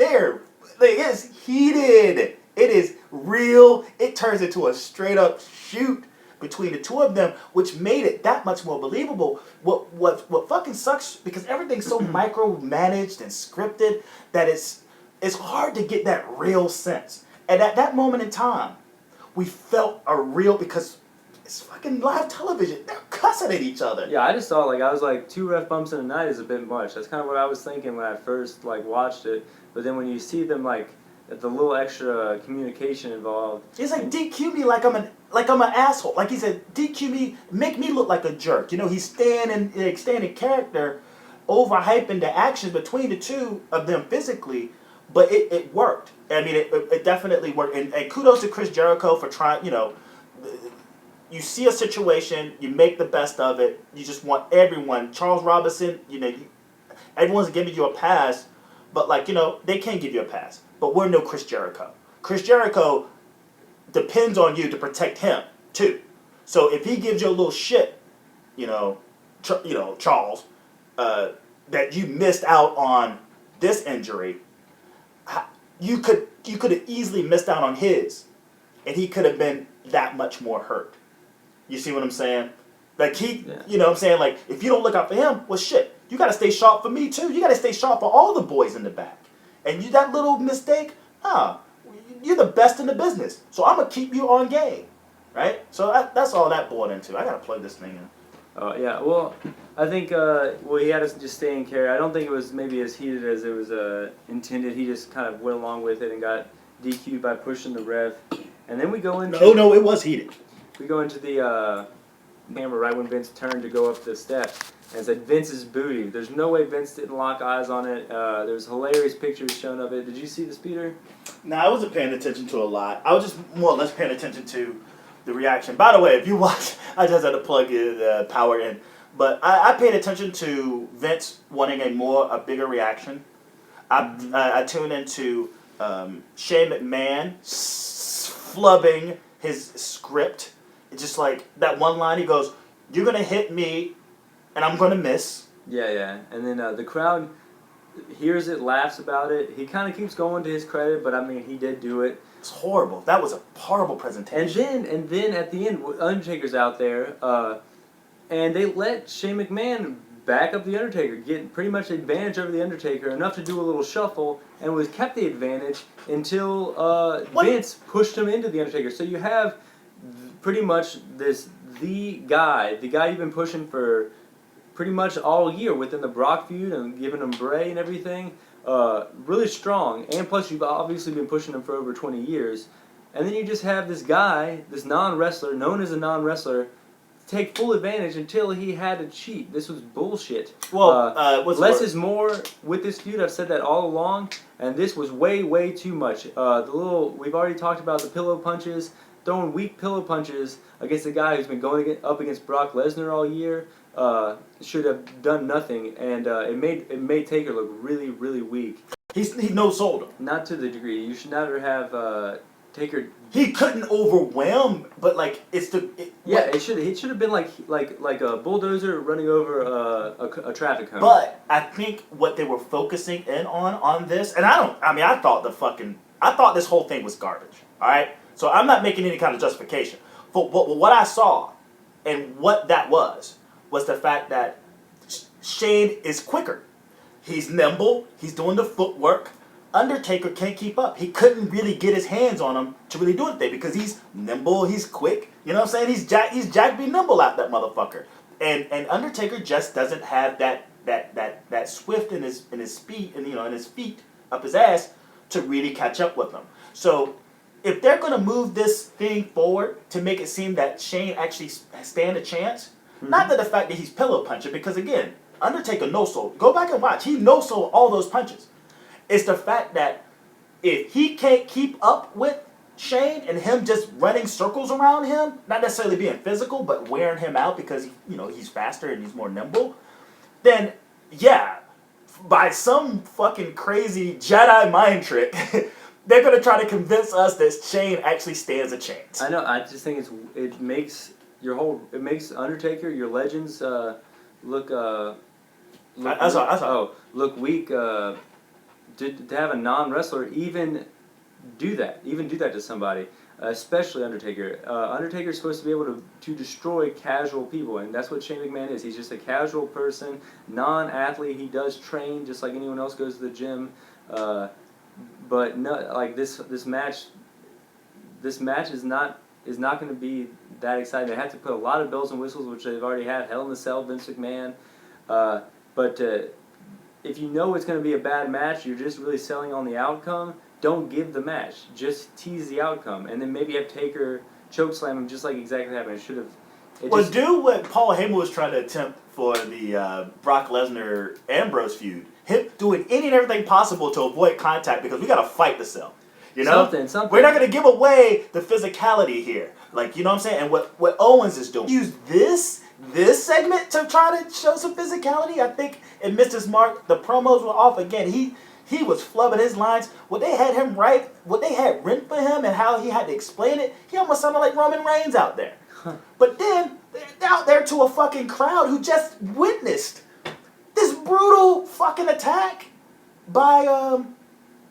it's heated. It is real. It turns into a straight up shoot between the two of them, which made it that much more believable. What fucking sucks, because everything's so micromanaged and scripted that it's hard to get that real sense. And at that moment in time, we felt a real, because it's fucking live television. They're cussing at each other. Yeah, I just saw I was like, 2 ref bumps in a night is a bit much. That's kind of what I was thinking when I first watched it. But then when you see them the little extra communication involved. It's like DQ me like I'm an asshole. Like he said, DQ me, make me look like a jerk. You know, he's staying in character, overhyping the action between the two of them physically, but it worked. I mean, it definitely worked. And kudos to Chris Jericho for trying. You know, you see a situation, you make the best of it. You just want everyone. Charles Robinson, you know, everyone's giving you a pass, but like, you know, they can't give you a pass. But we're no Chris Jericho. Chris Jericho depends on you to protect him too. So if he gives you a little shit, you know, Charles, that you missed out on this injury, you could have easily missed out on his, and he could have been that much more hurt. You see what I'm saying? Like you know what I'm saying? Like, if you don't look out for him, well, shit, you got to stay sharp for me too. You got to stay sharp for all the boys in the back. And you, that little mistake, you're the best in the business. So I'm going to keep you on game. Right? So that's all that boiled into. I got to plug this thing in. Yeah, well, I think he had us just stay in character. I don't think it was maybe as heated as it was intended. He just kind of went along with it and got DQ'd by pushing the ref. And then we go into... No, it was heated. We go into the camera right when Vince turned to go up the steps and said, Vince's booty. There's no way Vince didn't lock eyes on it. There's hilarious pictures shown of it. Did you see this, Peter? No, I wasn't paying attention to a lot. I was just more or less paying attention to the reaction. By the way, if you watch, I just had to plug the power in. But I paid attention to Vince wanting a bigger reaction. I tuned into Shane McMahon flubbing his script. It's just like that one line he goes, "You're going to hit me and I'm going to miss." Yeah. And then the crowd hears it, laughs about it. He kind of keeps going to his credit, but I mean, he did do it. It's horrible. That was a horrible presentation. And then at the end, Undertaker's out there, and they let Shane McMahon back up the Undertaker, get pretty much advantage over the Undertaker, enough to do a little shuffle, and kept the advantage until Vince pushed him into the Undertaker. So you have pretty much the guy you've been pushing for pretty much all year within the Brock feud and giving him Bray and everything. Really strong, and plus you've obviously been pushing him for over 20 years, and then you just have this guy, this non-wrestler, known as a non-wrestler, take full advantage until he had to cheat. This was bullshit. Well, less is more with this feud. I've said that all along, and this was way too much. We've already talked about the pillow punches, throwing weak pillow punches against a guy who's been going up against Brock Lesnar all year. Should have done nothing, and it made Taker look really weak. He no-sold him. Not to the degree. You should never have Taker. He couldn't overwhelm, but like it should have been like a bulldozer running over a traffic cone. But I think what they were focusing in on this, and I thought this whole thing was garbage. All right, so I'm not making any kind of justification. But what I saw, and what that was the fact that Shane is quicker. He's nimble. He's doing the footwork. Undertaker can't keep up. He couldn't really get his hands on him to really do anything because he's nimble. He's quick. You know what I'm saying? He's Jack be nimble out that motherfucker. And Undertaker just doesn't have that swift in his speed and in his feet up his ass to really catch up with him. So if they're gonna move this thing forward to make it seem that Shane actually stand a chance. Not that the fact that he's pillow punching, because again, Undertaker no-sold. Go back and watch. He no-sold all those punches. It's the fact that if he can't keep up with Shane and him just running circles around him, not necessarily being physical, but wearing him out because he's faster and he's more nimble, then yeah, by some fucking crazy Jedi mind trick, they're gonna try to convince us that Shane actually stands a chance. I know. I just think it makes Undertaker, your legends, look weak. To have a non-wrestler even do that to somebody, especially Undertaker. Undertaker's supposed to be able to destroy casual people, and that's what Shane McMahon is. He's just a casual person, non-athlete. He does train just like anyone else goes to the gym, but no, like this match is not going to be that exciting. They have to put a lot of bells and whistles, which they've already had. Hell in the Cell, Vince McMahon, but if you know it's going to be a bad match, you're just really selling on the outcome. Don't give the match. Just tease the outcome, and then maybe have Taker chokeslam him, just like exactly happened. It should have. Well, do what Paul Heyman was trying to attempt for the Brock Lesnar Ambrose feud. Him doing any and everything possible to avoid contact because we got to fight to sell. You know, something. We're not going to give away the physicality here. Like, you know what I'm saying? And what Owens is doing. Use this segment to try to show some physicality. I think it missed his mark. The promos were off again. He was flubbing his lines. What they had him write, what they had written for him, and how he had to explain it. He almost sounded like Roman Reigns out there. But then they're out there to a fucking crowd who just witnessed this brutal fucking attack by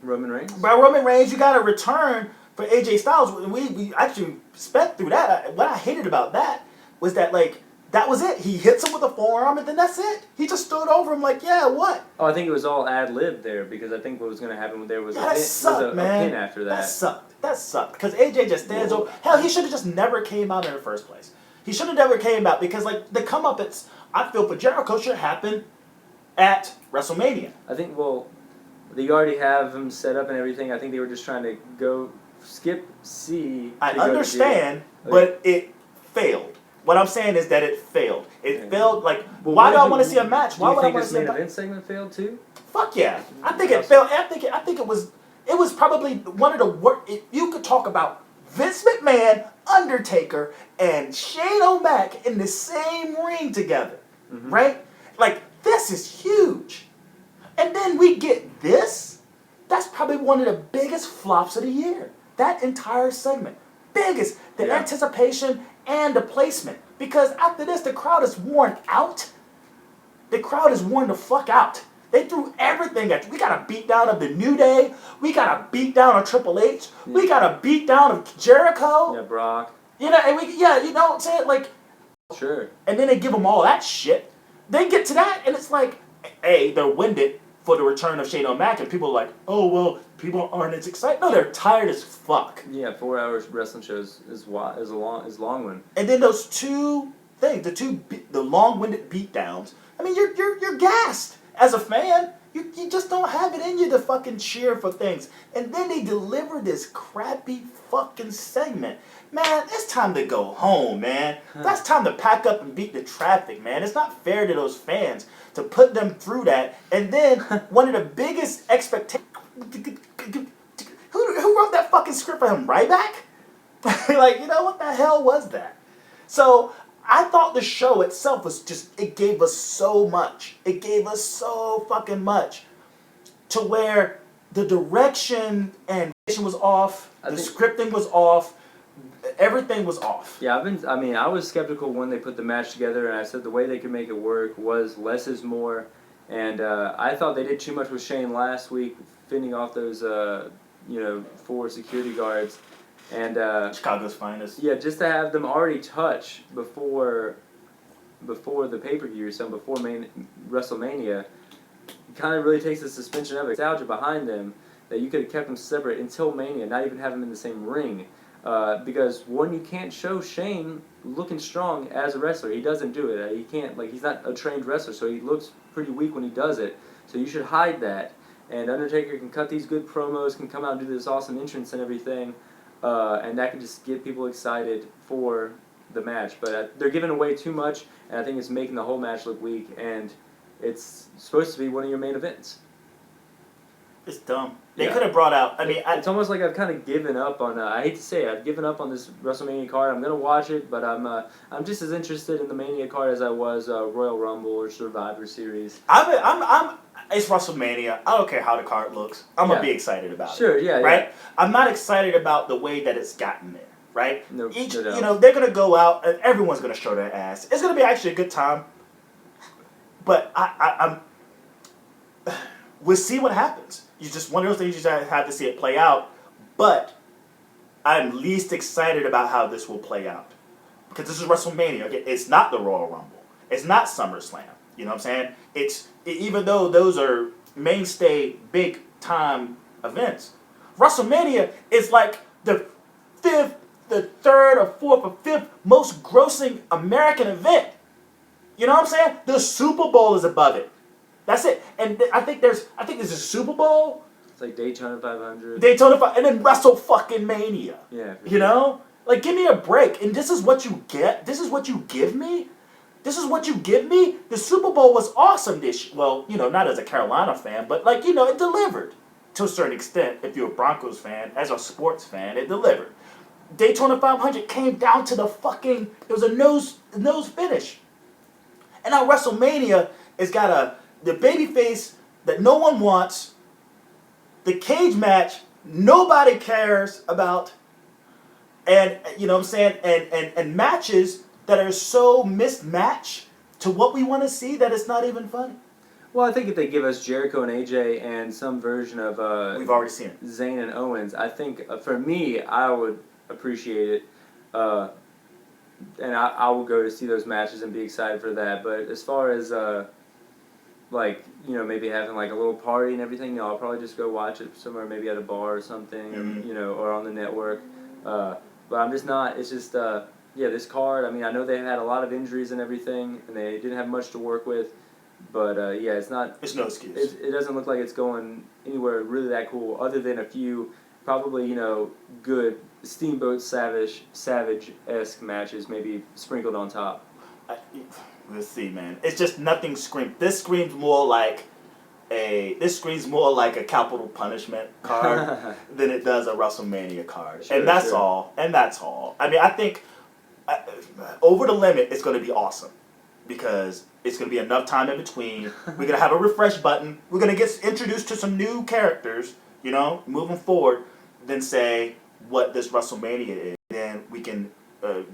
Roman Reigns. By Roman Reigns. You got a return for AJ Styles. We actually sped through that. What I hated about that was that, like, that was it. He hits him with a forearm, and then that's it. He just stood over him like, yeah, what? Oh, I think it was all ad-lib there, because I think what was going to happen there was, a pin after that. That sucked. Because AJ just stands over. Hell, he should have just never came out in the first place. He should have never came out, because, like, the come-up, I feel, for Jericho should happen at WrestleMania. I think, well, they already have him set up and everything. I think they were just trying to skip C. I understand, but it failed. What I'm saying is that it failed. It failed. Like, why do I want to see a match? Why would I want to see a match? Do you think this main event segment failed too? Fuck yeah! I think it failed. I think it was probably one of the worst. You could talk about Vince McMahon, Undertaker, and Shane O'Mac in the same ring together, right? Like, this is huge. And then we get this. That's probably one of the biggest flops of the year. That entire segment, biggest. The anticipation and the placement. Because after this, the crowd is worn out. The crowd is worn the fuck out. They threw everything at you. We got a beat down of the New Day. We got a beat down of Triple H. Yeah. We got a beat down of Jericho. Yeah, Brock. You know, and you know what I'm saying? Like, sure. And then they give them all that shit. They get to that, and it's like, hey, they're winded for the return of Shane O'Mac, and people are like, oh, well, people aren't as excited. No, they're tired as fuck. Yeah, 4 hours wrestling shows is a long one. And then those two things, the long-winded beatdowns. I mean, you're gassed as a fan. You just don't have it in you to fucking cheer for things. And then they deliver this crappy fucking segment. Man, it's time to go home, man. That's time to pack up and beat the traffic, man. It's not fair to those fans to put them through that. And then one of the biggest expectations... Who wrote that fucking script for him? Ryback? Like, you know, what the hell was that? So, I thought the show itself was just... It gave us so much. It gave us so fucking much. To where the direction and was off. The scripting was off. Everything was off. Yeah, I was skeptical when they put the match together, and I said the way they could make it work was less is more. And I thought they did too much with Shane last week, fending off those, 4 security guards. And Chicago's finest. Yeah, just to have them already touch before the pay-per-view or something, before WrestleMania, kind of really takes the suspension of nostalgia behind them that you could have kept them separate until Mania, not even have them in the same ring. Because one, you can't show Shane looking strong as a wrestler. He doesn't do it. He can't, he's not a trained wrestler, so he looks pretty weak when he does it. So you should hide that. And Undertaker can cut these good promos, can come out and do this awesome entrance and everything, and that can just get people excited for the match. But they're giving away too much, and I think it's making the whole match look weak, and it's supposed to be one of your main events. It's dumb. They could have brought out... it's almost like I've kind of given up on... I hate to say it, I've given up on this WrestleMania card. I'm going to watch it, but I'm just as interested in the Mania card as I was Royal Rumble or Survivor Series. It's WrestleMania. I don't care how the card looks. I'm going to be excited about it. Sure, yeah. Right? Yeah. I'm not excited about the way that it's gotten there, right? No, they're going to go out and everyone's going to show their ass. It's going to be actually a good time. But we'll see what happens. It's just one of those things you just have to see it play out. But I'm least excited about how this will play out. Because this is WrestleMania. Okay? It's not the Royal Rumble. It's not SummerSlam. You know what I'm saying? Even though those are mainstay, big-time events, WrestleMania is like the third or fourth or fifth most grossing American event. You know what I'm saying? The Super Bowl is above it. That's it. And I think there's a Super Bowl, It's like Daytona 500. and then Wrestle fucking Mania. Yeah. You know, like give me a break. And this is what you get. This is what you give me. This is what you give me. The Super Bowl was awesome this year. Well, you know, not as a Carolina fan, but like you know, it delivered to a certain extent. If you're a Broncos fan, as a sports fan, it delivered. Daytona 500 came down to the fucking. It was a nose finish. And now WrestleMania has got the babyface that no one wants, the cage match nobody cares about, and you know what I'm saying, and matches that are so mismatched to what we want to see that it's not even funny. Well, I think if they give us Jericho and AJ and some version of We've already seen it. Zayn and Owens, I think for me, I would appreciate it. And I will go to see those matches and be excited for that. But as far as like you know maybe having like a little party and everything, no, I'll probably just go watch it somewhere, maybe at a bar or something, or, you know, or on the network. But I'm just not. It's just yeah, this card. I mean, I know they had a lot of injuries and everything, and they didn't have much to work with. But yeah, it's not. It's no excuse. It doesn't look like it's going anywhere really that cool, other than a few probably you know good Steamboat Savage-esque matches, maybe sprinkled on top. Let's see, man. It's just nothing screams. This screams more like a capital punishment card than it does a WrestleMania card, Sure, and that's sure. all. And that's all. I mean, I think Over the Limit is going to be awesome because it's going to be enough time in between. We're going to have a refresh button. We're going to get introduced to some new characters. You know, moving forward, then say what this WrestleMania is. Then we can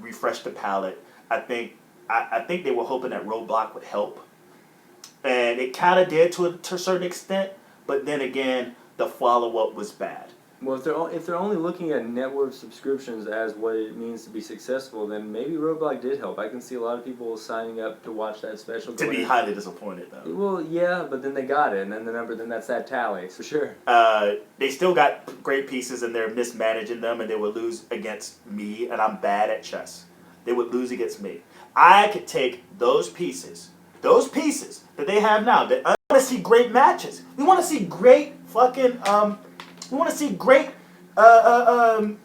refresh the palette. I think they were hoping that Roadblock would help, and it kind of did to a certain extent. But then again, the follow-up was bad. Well, if they're only looking at network subscriptions as what it means to be successful, then maybe Roadblock did help. I can see a lot of people signing up to watch that special. To be highly disappointed, though. Well, yeah, but then they got it, and then then that's that tally for sure. They still got great pieces, and they're mismanaging them, and they would lose against me, and I'm bad at chess. They would lose against me. I could take those pieces that they have now. I want to see great matches. We want to see great fucking. We want to see great feuds.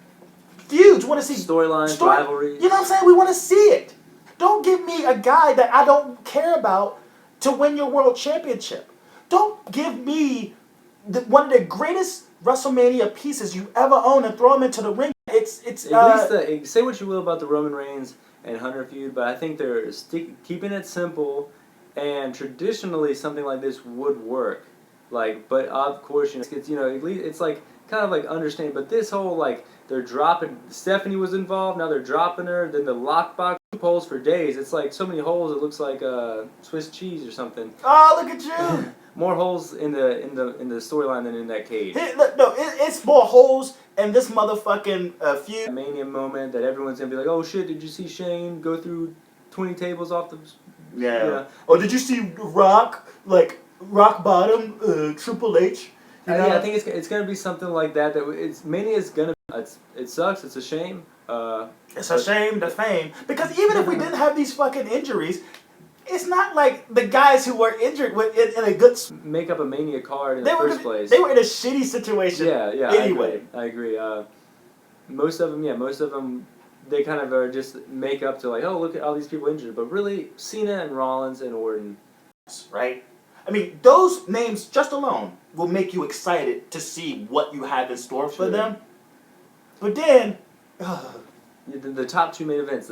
We want to see storylines, rivalries. You know what I'm saying? We want to see it. Don't give me a guy that I don't care about to win your world championship. Don't give me one of the greatest WrestleMania pieces you ever own and throw him into the ring. It's at least say what you will about the Roman Reigns and Hunter feud, but I think they're keeping it simple, and traditionally something like this would work. Like, but of course, it's you know, at least it's like kind of like understanding. But this whole like they're dropping Stephanie was involved, now they're dropping her. Then the lockbox holes for days. It's like so many holes. It looks like Swiss cheese or something. Oh, look at you! More holes in the storyline than in that cage. It's more holes in this motherfucking feud. A Mania moment that everyone's gonna be like, oh shit, did you see Shane go through 20 tables off the? Yeah. Oh, did you see Rock bottom Triple H? Yeah, I think it's gonna be something like that. Mania is gonna. It sucks. It's a shame. It's a shame, the fame, because even if we didn't have these fucking injuries, it's not like the guys who were injured were in a good. Make up a Mania card in the first place. They were in a shitty situation. Yeah. Anyway, I agree. Most of them, they kind of are just make up to like, oh, look at all these people injured, but really Cena and Rollins and Orton. Right. I mean, those names just alone will make you excited to see what you have in store for them. But then, the top two main events,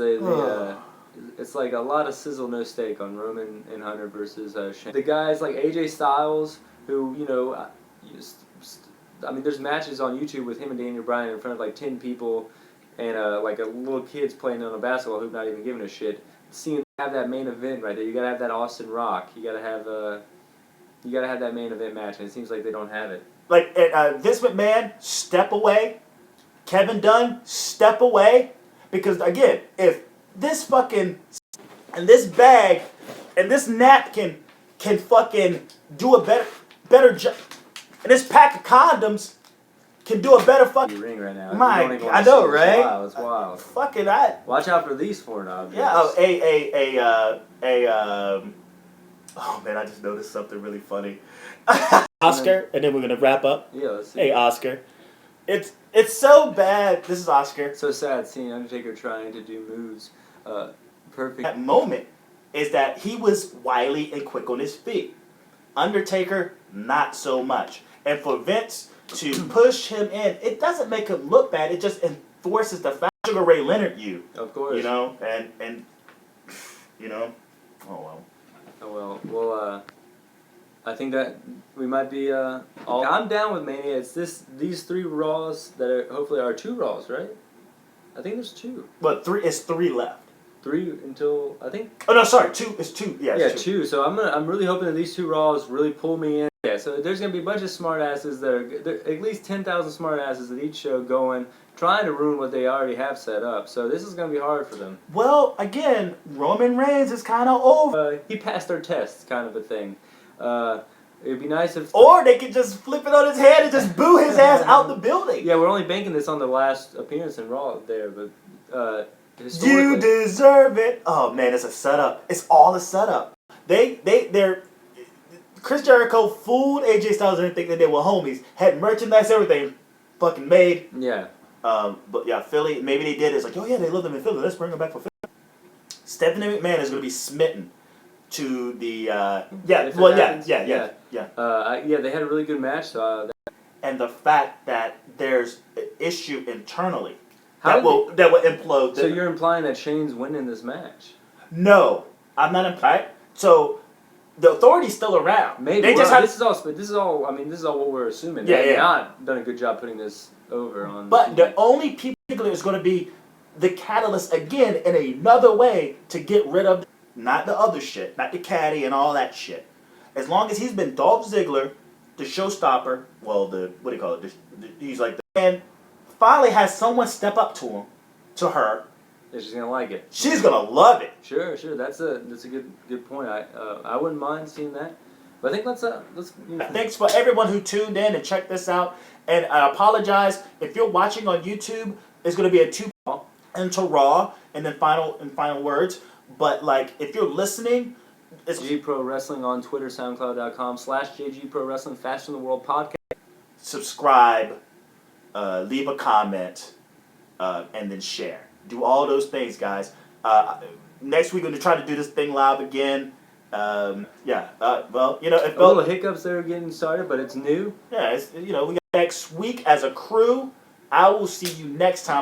it's like a lot of sizzle, no steak on Roman and Hunter versus Shane. The guys like AJ Styles, who I mean, there's matches on YouTube with him and Daniel Bryan in front of like 10 people, and like a little kids playing on a basketball hoop, not even giving a shit. Seeing have that main event right there, you gotta have that Austin Rock. You gotta have that main event match, and it seems like they don't have it. Like Vince McMahon, step away. Kevin Dunn, step away. Because again, if this fucking and this bag and this napkin can fucking do a better job, and this pack of condoms can do a better fucking ring right now. I know, right? It's wild. Fucking watch out for these four knobs. Yeah, Oh man, I just noticed something really funny. Oscar, and then we're gonna wrap up. Yeah, let's see. Hey, Oscar. It's so bad. This is Oscar. So sad seeing Undertaker trying to do moves. Perfect. That moment is that he was wily and quick on his feet. Undertaker, not so much. And for Vince to push him in, it doesn't make him look bad. It just enforces the fact Sugar Ray Leonard you. Of course. You know, and you know, oh well. Oh well. Well, I think that we might be all. I'm down with Mania. It's these 3 Raws that are hopefully are 2 Raws, right? I think there's 2. But it's 3 left. 3 until I think. Oh no, sorry, 2. It's 2. Yeah, Yeah, it's 2. 2. So I'm really hoping that these 2 Raws really pull me in. Yeah. So there's gonna be a bunch of smartasses that are at least 10,000 smartasses at each show going, trying to ruin what they already have set up. So this is gonna be hard for them. Well, again, Roman Reigns is kind of over. He passed our tests, kind of a thing. It'd be nice if. Or they could just flip it on his head and just boo his ass out the building. Yeah, we're only banking this on the last appearance in Raw there, but You deserve it. Oh man, it's a setup. It's all a setup. They're Chris Jericho fooled AJ Styles and thinking that they were homies. Had merchandise, everything, fucking made. Yeah. But yeah, Philly. Maybe they did. It's like, oh yeah, they love them in Philly. Let's bring them back for Philly. Stephanie McMahon is going to be smitten to the yeah. They had a really good match. So, and the fact that there's an issue internally that will implode. So you're implying that Shane's winning this match? No, I'm not implying. So the authority's still around. Maybe they just have, this is all. I mean, this is all what we're assuming. Yeah, They've yeah. not done a good job putting this over on. But the only people is going to be the catalyst again in another way to get rid of not the other shit, not the caddy and all that shit. As long as he's been Dolph Ziggler, the showstopper. Well, what do you call it? He's like and finally has someone step up to her. She's gonna like it. She's gonna love it. Sure. That's a good point. I wouldn't mind seeing that. But I think let's. Thanks for everyone who tuned in and checked this out. And I apologize if you're watching on YouTube. It's gonna be a 2 into Raw and then final words. But like if you're listening, it's G Pro Wrestling on Twitter, SoundCloud.com/JG Pro Wrestling Faster Than the World Podcast. Subscribe, leave a comment, and then share. Do all those things, guys. Next week we're gonna try to do this thing live again. Well, if a little hiccups there getting started, but it's new. Yeah, we got next week as a crew. I will see you next time.